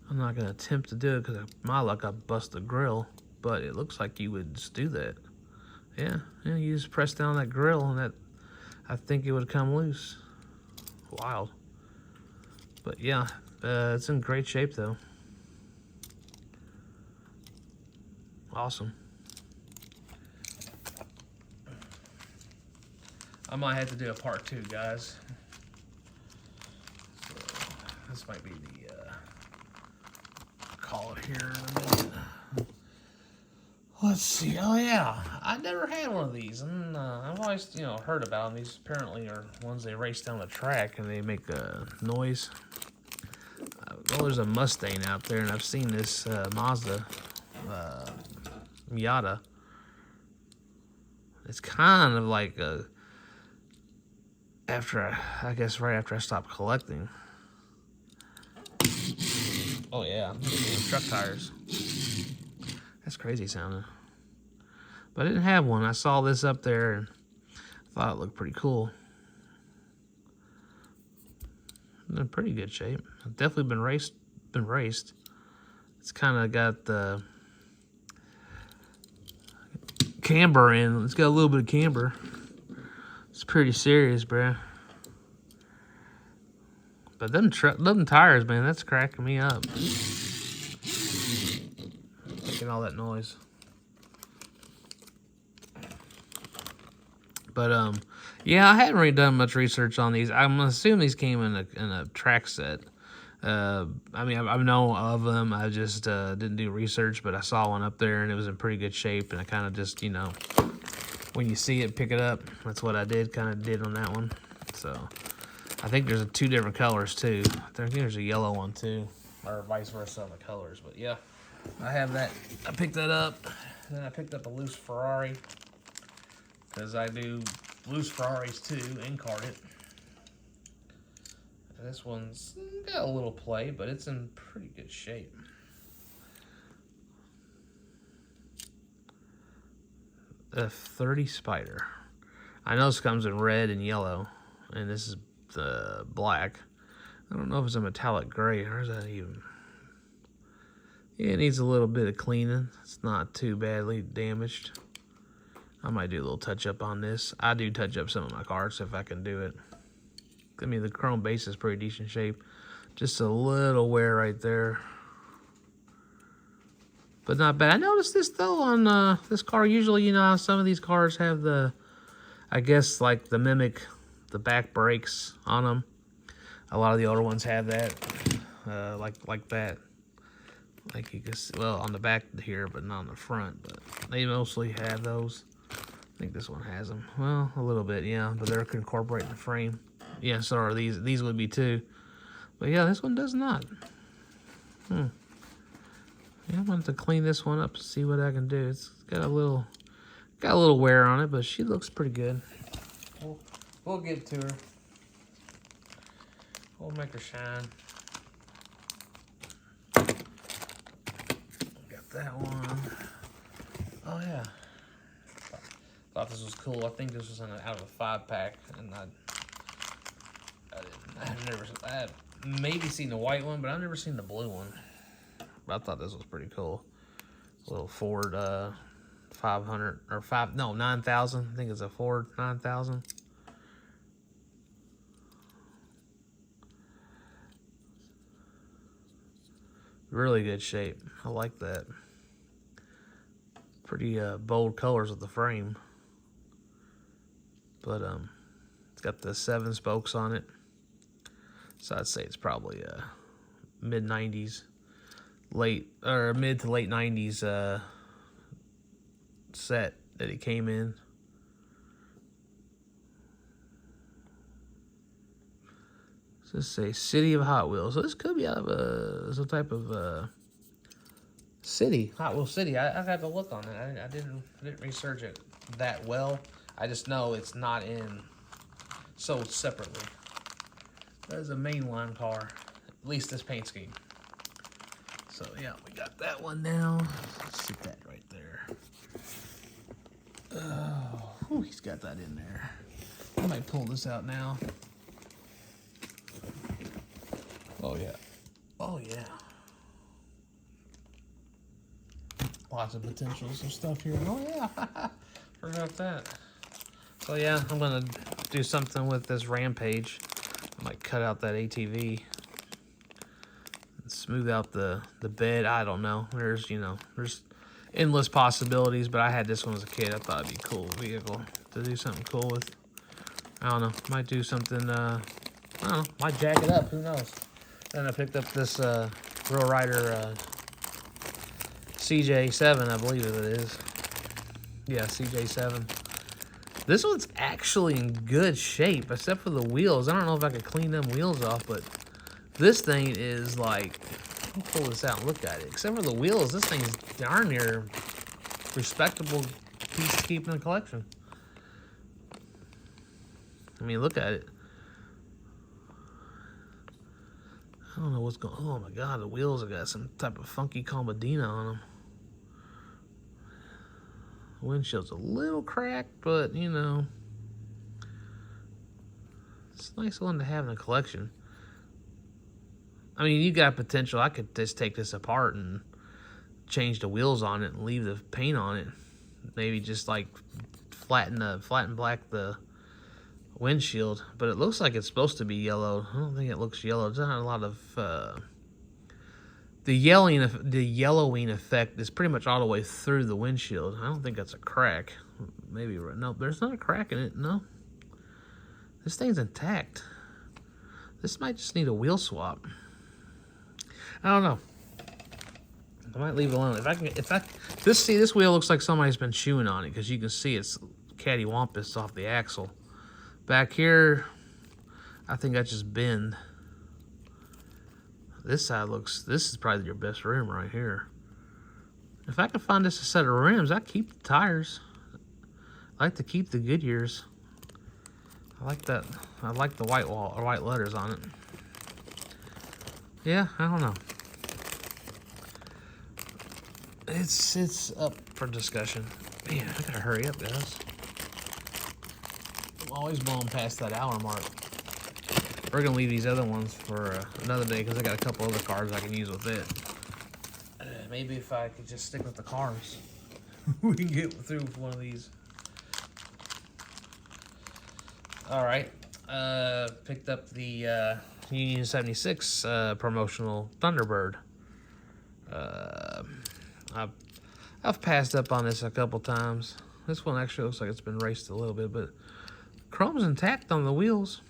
I'm not gonna attempt to do it because my luck I bust the grill, but it looks like you would just do that. Yeah, you just press down that grill and that, I think it would come loose. Wild. But yeah, it's in great shape though. Awesome. I might have to do a part 2, guys. So this might be the call it here in a minute. Let's see. Oh yeah, I never had one of these, and I've always heard about them. These apparently are ones they race down the track and they make a noise. Well, there's a Mustang out there, and I've seen this Mazda Miata. It's kind of like I guess right after I stopped collecting. Oh yeah, truck tires. That's crazy sounding. But I didn't have one. I saw this up there and thought it looked pretty cool. In pretty good shape. Definitely been raced. It's kind of got the camber in. It's got a little bit of camber. It's pretty serious, bruh. But them tires, man, that's cracking me up. Making all that noise. But yeah, I hadn't really done much research on these. I'm assuming these came in a track set. I mean, I know of them. I just didn't do research, but I saw one up there and it was in pretty good shape. And I kind of just, you know, when you see it, pick it up. That's what I kind of did on that one. So I think there's 2 different colors too. I think there's a yellow one too, or vice versa on the colors. But yeah, I have that. I picked that up. Then I picked up a loose Ferrari because I do loose Ferraris too, in-carded. This one's got a little play, but it's in pretty good shape. F30 Spider. I know this comes in red and yellow, and this is the black. I don't know if it's a metallic gray, or is that even? Yeah, it needs a little bit of cleaning. It's not too badly damaged. I might do a little touch-up on this. I do touch up some of my cars if I can do it. I mean, the chrome base is pretty decent shape. Just a little wear right there. But not bad. I noticed this, though, on this car. Usually, you know how some of these cars have the, I guess, like the mimic, the back brakes on them. A lot of the older ones have that, like that. Like you can see, well, on the back here, but not on the front. But they mostly have those. I think this one has them. Well, a little bit, yeah. But they're incorporating the frame. Yeah, so are these. These would be too. But yeah, this one does not. Yeah, I want to clean this one up, see what I can do. It's got a little wear on it, but she looks pretty good. We'll get to her. We'll make her shine. Got that one. Oh yeah. Thought this was cool. I think this was out of a 5-pack, and I had maybe seen the white one, but I've never seen the blue one. But I thought this was pretty cool. A little Ford 500 or 9,000. I think it's a Ford 9,000. Really good shape. I like that. Pretty bold colors with the frame. But it's got the 7 spokes on it. So I'd say it's probably mid-90s, mid to late 90s set that it came in. So let's say City of Hot Wheels. So this could be out of some type of city, Hot Wheels City. I have to look on it. I didn't research it that well. I just know it's not sold separately. That is a mainline car, at least this paint scheme. So yeah, we got that one now. Let's see that right there. Oh, he's got that in there. I might pull this out now. Oh yeah. Oh yeah. Lots of potentials and stuff here. Oh yeah. Forgot that. So yeah, I'm gonna do something with this Rampage. I might cut out that ATV and smooth out the bed. I don't know. There's endless possibilities, but I had this one as a kid. I thought it'd be a cool vehicle to do something cool with. I don't know. Might do something, I don't know. Might jack it up. Who knows? Then I picked up this Real Rider CJ7, I believe it is. Yeah, CJ7. This one's actually in good shape, except for the wheels. I don't know if I could clean them wheels off, but this thing is like, I'll pull this out and look at it. Except for the wheels, this thing's darn near respectable piece to keep in the collection. I mean, look at it. I don't know what's going on. Oh my God, the wheels have got some type of funky combadina on them. The windshield's a little cracked, but you know, it's a nice one to have in the collection. I mean, you got potential. I could just take this apart and change the wheels on it and leave the paint on it. Maybe just like flatten black the windshield. But it looks like it's supposed to be yellow. I don't think it looks yellow. There's not a lot of the yellowing effect is pretty much all the way through the windshield. I don't think that's a crack. Maybe no, there's not a crack in it. No, this thing's intact. This might just need a wheel swap. I don't know. I might leave it alone. This wheel looks like somebody's been chewing on it because you can see it's cattywampus off the axle. Back here, I think I just bend. This side this is probably your best rim right here. If I could find this a set of rims, I'd keep the tires. I like to keep the Goodyears. I like that. I like the white letters on it. Yeah, I don't know. It's up for discussion. Man, I gotta hurry up, guys. I'm always blowing past that hour mark. We're gonna leave these other ones for another day because I got a couple other cars I can use with it. Maybe if I could just stick with the cars, we can get through with one of these. All right, picked up the Union 76 promotional Thunderbird. I've passed up on this a couple times. This one actually looks like it's been raced a little bit, but chrome's intact on the wheels.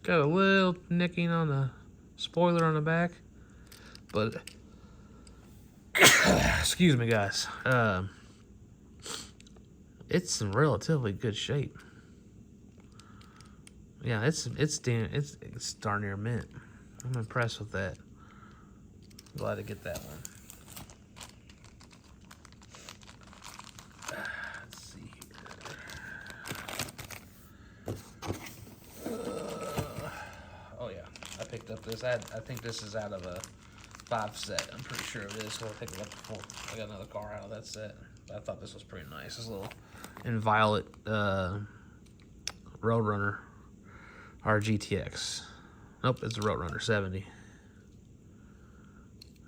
Got a little nicking on the spoiler on the back, but excuse me, guys. It's in relatively good shape. Yeah, it's darn near mint. I'm impressed with that. Glad to get that one. Let's see here. Oh yeah, I picked up this. I think this is out of a 5 set. I'm pretty sure it is. So I'll pick it up before I got another car out of that set. But I thought this was pretty nice. This little in violet Roadrunner RGTX. Nope, it's a Roadrunner 70.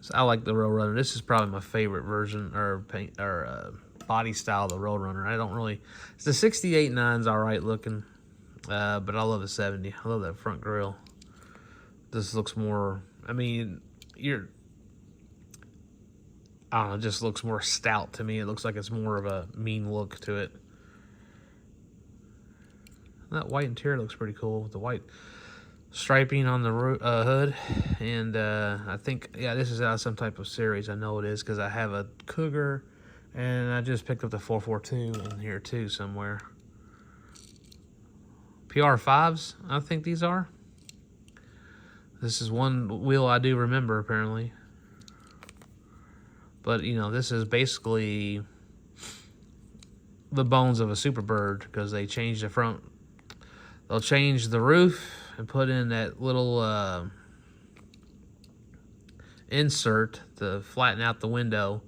So I like the Roadrunner. This is probably my favorite version or paint or body style of the Roadrunner. I don't really. It's the 68 9's all right looking, but I love the 70. I love that front grille. This looks more. I mean, I don't know. It just looks more stout to me. It looks like it's more of a mean look to it. That white interior looks pretty cool with the white striping on the hood. And I think, yeah, this is out of some type of series. I know it is because I have a Cougar and I just picked up the 442 in here too somewhere. PR5s, I think these are. This is one wheel I do remember apparently. But, you know, this is basically the bones of a Superbird because they changed the front. They'll change the roof and put in that little insert to flatten out the window.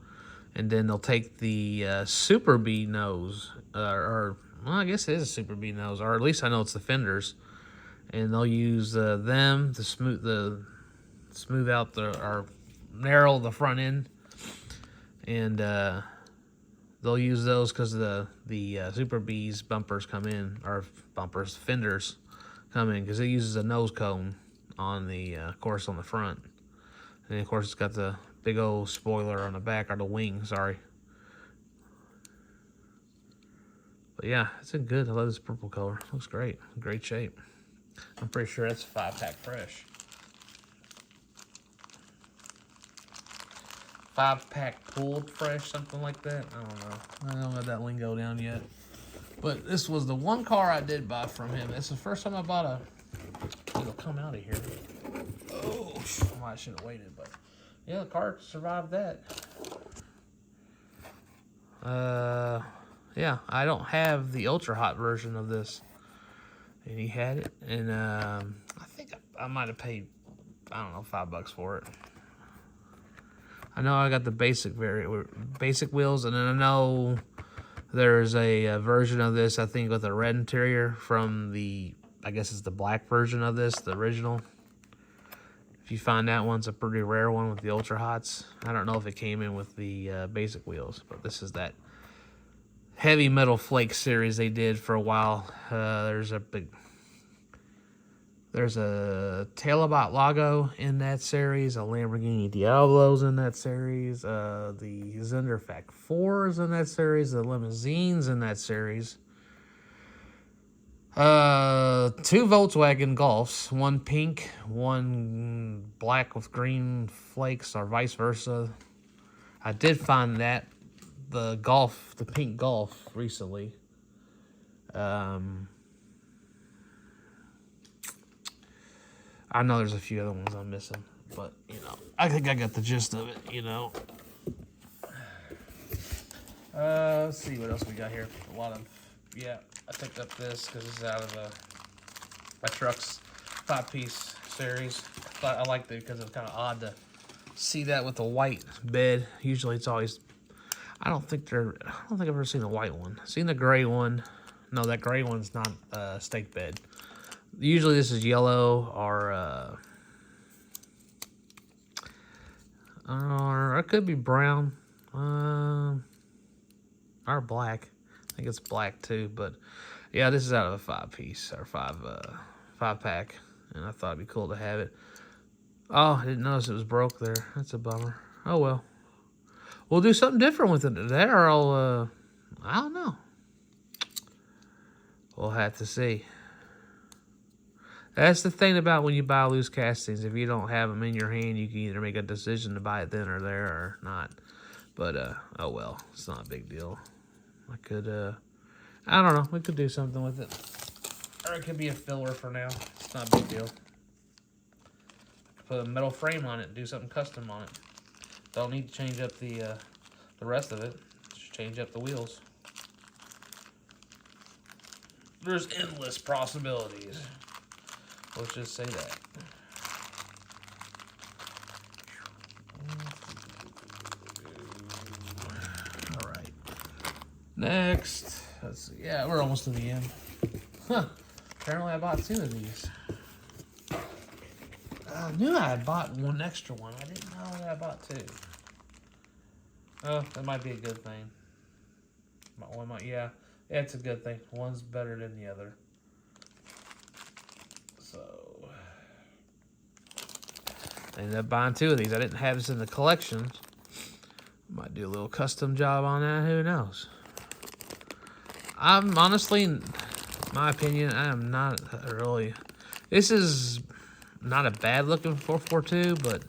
And then they'll take the Super B nose, well, I guess it is a Super B nose, or at least I know it's the fenders. And they'll use them to smooth out or narrow the front end. And they'll use those because the Super B's bumpers come in, or fenders come in, because it uses a nose cone on the course on the front. And of course it's got the big old spoiler on the back, or the wing, sorry. But yeah, it's good. I love this purple color. Looks great. Great shape. I'm pretty sure that's a 5-pack fresh. 5-pack pulled fresh, something like that. I don't know. I don't have that lingo down yet. But this was the one car I did buy from him. It's the first time I bought a. It'll come out of here. Oh, well, I should have waited, but yeah, the car survived that. Yeah, I don't have the ultra hot version of this, and he had it, and I think I might have paid, I don't know, $5 for it. I know I got the basic wheels, and then I know there's a version of this, I think, with a red interior from the, I guess it's the black version of this, the original. If you find that one, it's a pretty rare one with the ultra hots. I don't know if it came in with the basic wheels, but this is that heavy metal flake series they did for a while. There's a Talabot logo in that series, a Lamborghini Diablo's in that series, the Zenderfac 4s in that series, the limousines in that series. Two Volkswagen Golfs, one pink, one black with green flakes, or vice versa. I did find the pink Golf recently. I know there's a few other ones I'm missing, but I think I got the gist of it. Let's see what else we got here. I picked up this because it's out of my truck's 5-piece series. But I liked it because it's kind of odd to see that with a white bed. Usually it's always, I don't think I've ever seen a white one. Seen the gray one. No, that gray one's not a stake bed. Usually this is yellow or it could be brown. Or black. I think it's black too, but yeah, this is out of a 5-piece or 5-pack, and I thought it'd be cool to have it. Oh, I didn't notice it was broke there. That's a bummer. Oh well. We'll do something different with it there, or I don't know. We'll have to see. That's the thing about when you buy loose castings. If you don't have them in your hand, you can either make a decision to buy it then or there or not. But, oh well, it's not a big deal. I could, I don't know, we could do something with it. Or it could be a filler for now. It's not a big deal. I could put a metal frame on it and do something custom on it. Don't need to change up the rest of it. Just change up the wheels. There's endless possibilities. Let's just say that. Next, let's see. Yeah, we're almost to the end. Huh. Apparently I bought 2 of these. I knew I had bought one extra one. I didn't know that I bought 2. Oh, that might be a good thing. Yeah, it's a good thing. One's better than the other. So, I ended up buying 2 of these. I didn't have this in the collection. Might do a little custom job on that. Who knows? I'm honestly, in my opinion, I am not really. This is not a bad looking 442, but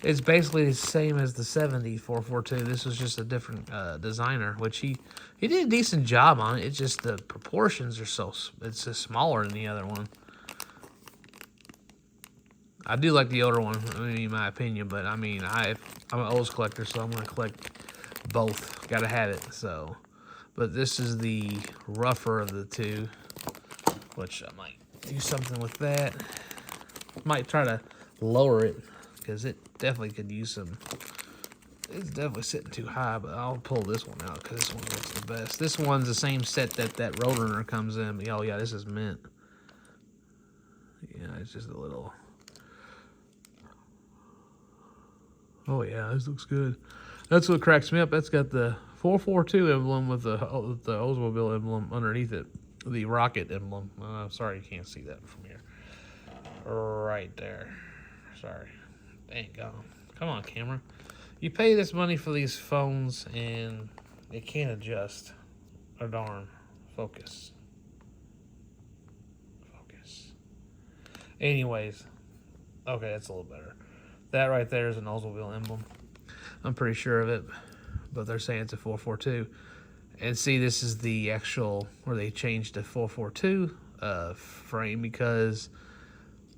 it's basically the same as the 70 442. This was just a different designer, which he did a decent job on it. It's just the proportions are it's just smaller than the other one. I do like the older one, in my opinion, but I mean, I'm an Olds collector, so I'm gonna collect both. Gotta have it, so. But this is the rougher of the 2, which I might do something with that. Might try to lower it, because it definitely could use some. It's definitely sitting too high, but I'll pull this one out, because this one looks the best. This one's the same set that Roadrunner comes in. Oh yeah, this is mint. Yeah, it's just a little. Oh yeah, this looks good. That's what cracks me up. That's got the 442 emblem with the Oldsmobile emblem underneath it. The rocket emblem. Sorry, you can't see that from here. Right there. Sorry. Dang gone. Come on, camera. You pay this money for these phones and it can't adjust. Oh darn. Focus. Focus. Anyways. Okay, that's a little better. That right there is an Oldsmobile emblem. I'm pretty sure of it, but they're saying it's a 442. And see, this is the actual where they changed the 442 frame, because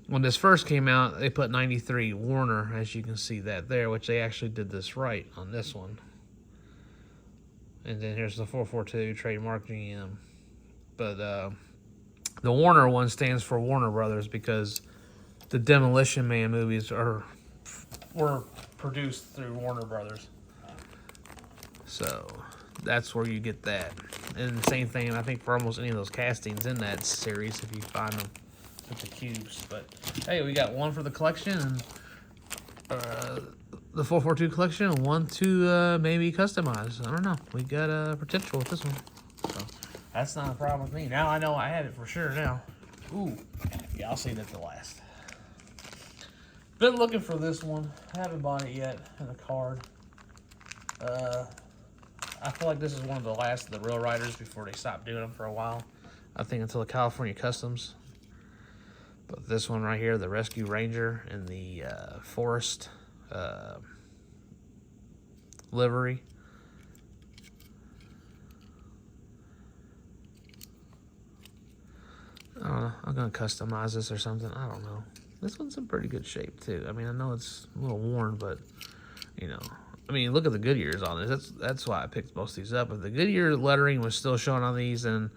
when this first came out, they put 93 Warner, as you can see that there, which they actually did this right on this one. And then here's the 442 trademark GM. But the Warner one stands for Warner Brothers, because the Demolition Man movies were produced through Warner Brothers. So that's where you get that. And the same thing, I think, for almost any of those castings in that series, if you find them with the cubes. But hey, we got one for the collection, and the 442 collection, and one to maybe customize. I don't know. We got potential with this one. So that's not a problem with me. Now I know I have it for sure now. Ooh. Yeah, I'll save that to last. Been looking for this one. I haven't bought it yet in a card. I feel like this is one of the last of the Real Riders before they stopped doing them for a while. I think, until the California Customs. But this one right here, the Rescue Ranger in the Forest livery. I don't know. I'm going to customize this or something. I don't know. This one's in pretty good shape, too. I mean, I know it's a little worn, but, you know. I mean, look at the Goodyears on this. That's why I picked most of these up. If the Goodyear lettering was still showing on these, then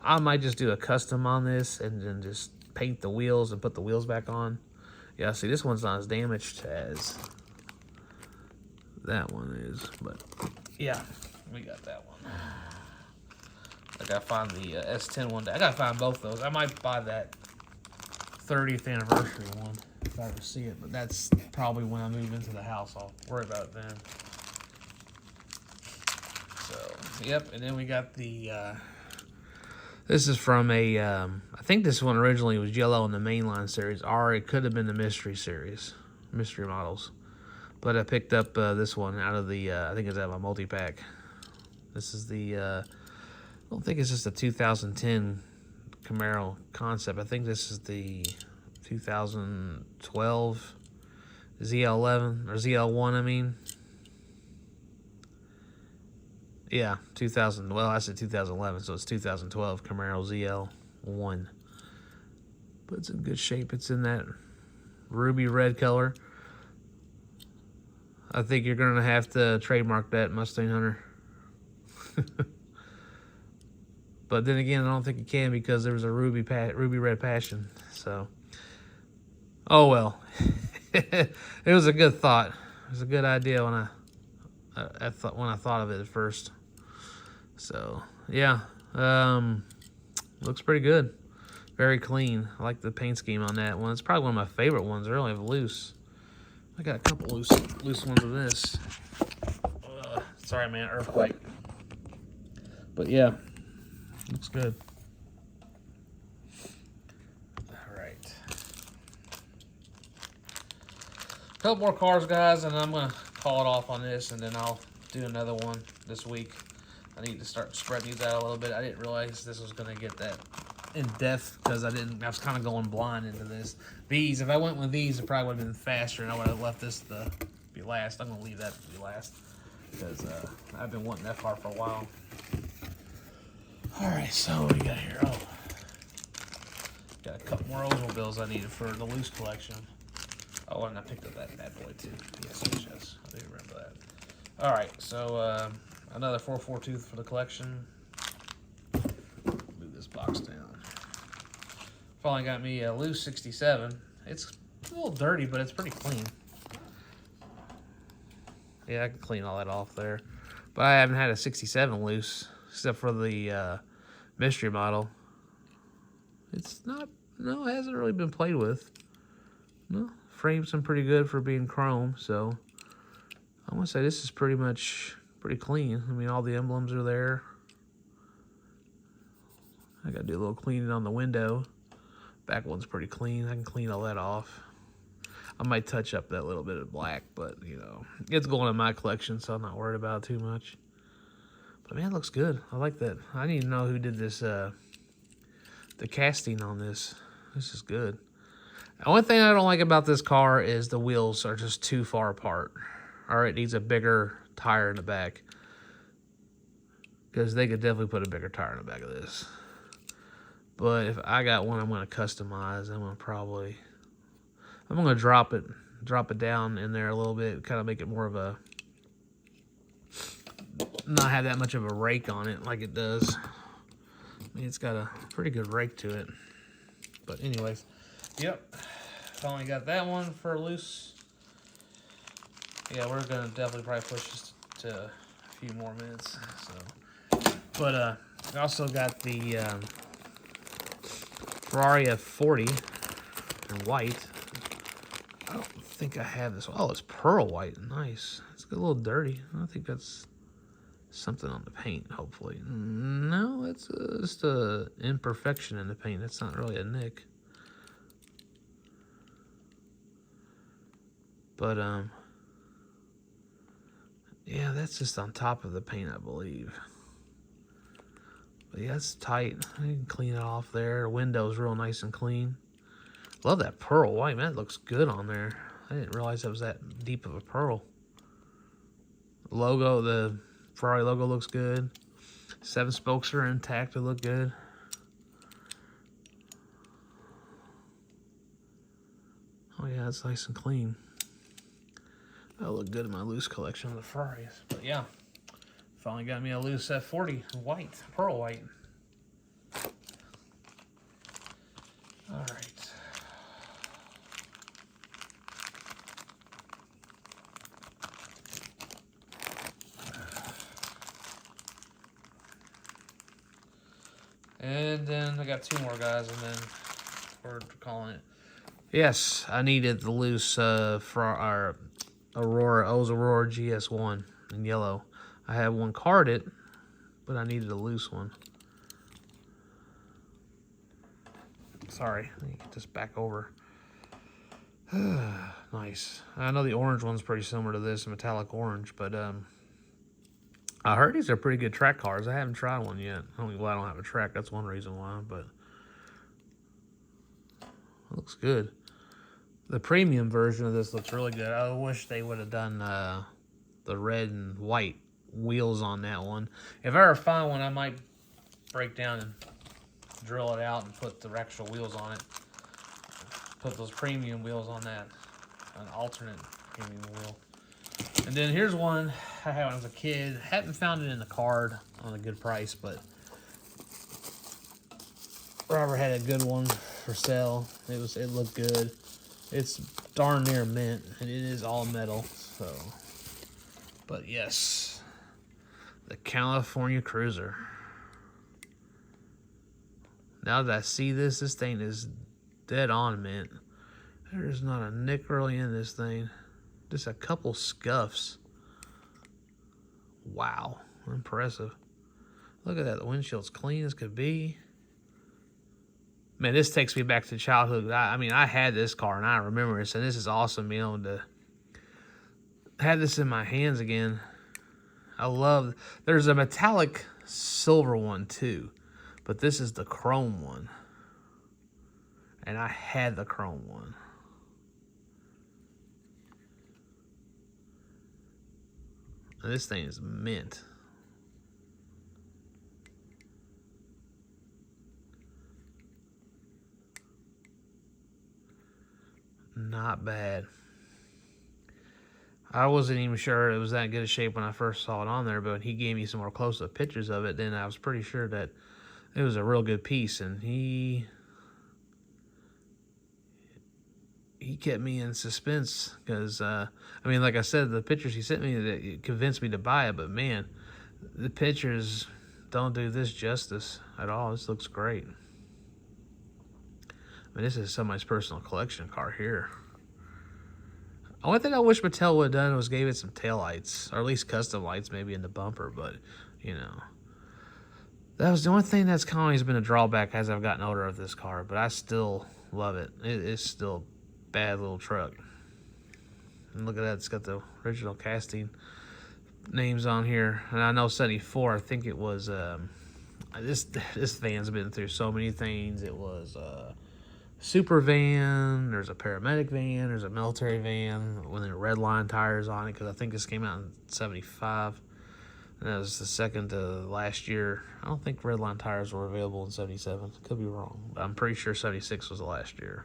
I might just do a custom on this and then just paint the wheels and put the wheels back on. Yeah, see, this one's not as damaged as that one is. But, yeah, we got that one. I gotta find the S10 one day. I gotta find both those. I might buy that 30th anniversary one if I ever see it, but that's probably when I move into the house. I'll worry about it then. So, yep, and then we got the, this is from a, I think this one originally was yellow in the mainline series, or it could have been the mystery series, mystery models. But I picked up this one out of the, I think it's out of my multi-pack. This is the, I don't think it's just a 2010 Camaro concept. I think this is the 2012 ZL11 or ZL1. I mean, yeah, 2000. Well, I said 2011, so it's 2012 Camaro ZL1. But it's in good shape. It's in that ruby red color. I think you're gonna have to trademark that, Mustang Hunter. But then again, I don't think you can because there was a ruby red passion. So, oh well. It was a good thought. It was a good idea when I thought of it at first. So yeah, looks pretty good. Very clean. I like the paint scheme on that one. It's probably one of my favorite ones. I really have loose. I got a couple loose ones of this. Sorry, man, earthquake. But yeah. Looks good. All right. A couple more cars, guys, and I'm going to call it off on this, and then I'll do another one this week. I need to start spreading these out a little bit. I didn't realize this was going to get that in depth because I was kind of going blind into this. These, if I went with these, it probably would have been faster, and I would have left this to be last. I'm going to leave that to be last because I've been wanting that car for a while. Alright, so what do we got here? Oh, got a couple more Oldsmobiles I needed for the loose collection. Oh, and I picked up that bad boy too. Yes, I do remember that. Alright, so another 4/4 tooth for the collection. Move this box down. Finally got me a loose 67. It's a little dirty, but it's pretty clean. Yeah, I can clean all that off there. But I haven't had a 67 loose, except for the mystery model. It's not, no, it hasn't really been played with. No, frames are pretty good for being chrome, so I want to say this is pretty clean. I mean, all the emblems are there. I got to do a little cleaning on the window. Back one's pretty clean. I can clean all that off. I might touch up that little bit of black, but, you know, it's going in my collection, so I'm not worried about it too much. But man, it looks good. I like that. I need to know who did this, the casting on this. This is good. The only thing I don't like about this car is the wheels are just too far apart. Or it needs a bigger tire in the back. Because they could definitely put a bigger tire in the back of this. But if I got one I'm going to customize, I'm going to drop it down in there a little bit, kind of make it more of a, not have that much of a rake on it like it does. I mean, it's got a pretty good rake to it. But anyways, yep. Finally got that one for loose. Yeah, we're gonna definitely probably push this to a few more minutes. So, but I also got the Ferrari F40 in white. I don't think I have this one. Oh, it's pearl white. Nice. It's a little dirty. I think that's something on the paint, hopefully. No, it's just an imperfection in the paint. It's not really a nick. But, yeah, that's just on top of the paint, I believe. But yeah, it's tight. I can clean it off there. The window's real nice and clean. Love that pearl white, man. It looks good on there. I didn't realize that was that deep of a pearl. Logo, the Ferrari logo looks good. 7 spokes are intact. They look good. Oh yeah, it's nice and clean. That'll look good in my loose collection of the Ferraris. But yeah, finally got me a loose F40 white, pearl white. All right. And then I got 2 more guys, and then we're calling it. Yes, I needed the loose for our O's Aurora GS1 in yellow. I had one carded, but I needed a loose one. Sorry, let me get this back over. Nice. I know the orange one's pretty similar to this, metallic orange, but I heard these are pretty good track cars. I haven't tried one yet. I don't have a track. That's one reason why, but it looks good. The premium version of this looks really good. I wish they would have done the red and white wheels on that one. If I ever find one, I might break down and drill it out and put the actual wheels on it. Put those premium wheels on that. An alternate premium wheel. And then here's one I had when I was a kid. Haven't found it in the card on a good price, but Robert had a good one for sale. It looked good. It's darn near mint, and it is all metal, so. But yes, the California Cruiser. Now that I see this thing is dead on mint. There's not a nick really in this thing. Just a couple scuffs. Wow, impressive. Look at that, the windshield's clean as could be. Man, this takes me back to childhood. I mean, I had this car, and I remember this, and this is awesome being able to have this in my hands again. I love, there's a metallic silver one, too, but this is the chrome one, and I had the chrome one. And this thing is mint. Not bad. I wasn't even sure it was that good a shape when I first saw it on there, but when he gave me some more close-up pictures of it, then I was pretty sure that it was a real good piece, and he kept me in suspense because, I mean, like I said, the pictures he sent me, that convinced me to buy it, but man, the pictures don't do this justice at all. This looks great. I mean, this is somebody's personal collection car here. The only thing I wish Mattel would have done was gave it some taillights, or at least custom lights maybe in the bumper, but, you know. That was the only thing that's kind of always been a drawback as I've gotten older of this car, but I still love it. It's still a bad little truck. And look at that, it's got the original casting names on here. And I know 74, I think it was, this van's been through so many things. It was super van, there's a paramedic van, there's a military van with the red line tires on it, because I think this came out in 75. And that was the second to last year. I don't think red line tires were available in 77. Could be wrong, but I'm pretty sure 76 was the last year.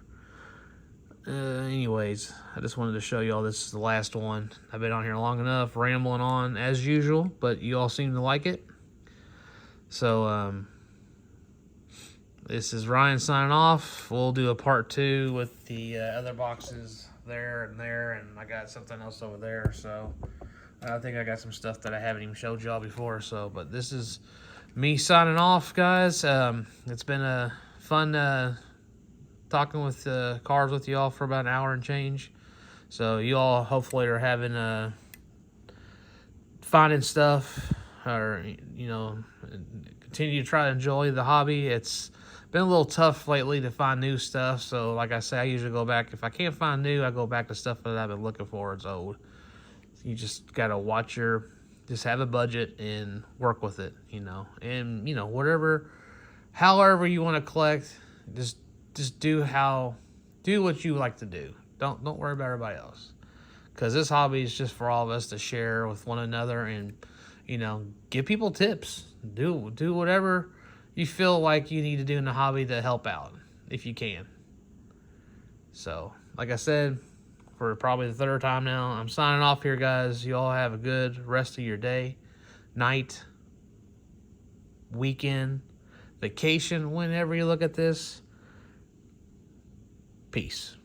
Anyways, I just wanted to show you all this is the last one. I've been on here long enough, rambling on as usual, but you all seem to like it. So, this is Ryan signing off. We'll do a part 2 with the other boxes there, and I got something else over there. So I think I got some stuff that I haven't even showed y'all before. So, but this is me signing off, guys. It's been a fun talking with cars with y'all for about an hour and change. So you all hopefully are having finding stuff, or you know, continue to try to enjoy the hobby. It's been a little tough lately to find new stuff, so like I say, I usually go back. If I can't find new, I go back to stuff that I've been looking for. It's old. You just gotta watch your Just have a budget and work with it, and whatever, however you want to collect, just do what you like to do. Don't worry about everybody else, because this hobby is just for all of us to share with one another, and give people tips. Do whatever you feel like you need to do in the hobby to help out if you can. So, like I said, for probably the third time now, I'm signing off here, guys. You all have a good rest of your day, night, weekend, vacation, whenever you look at this. Peace.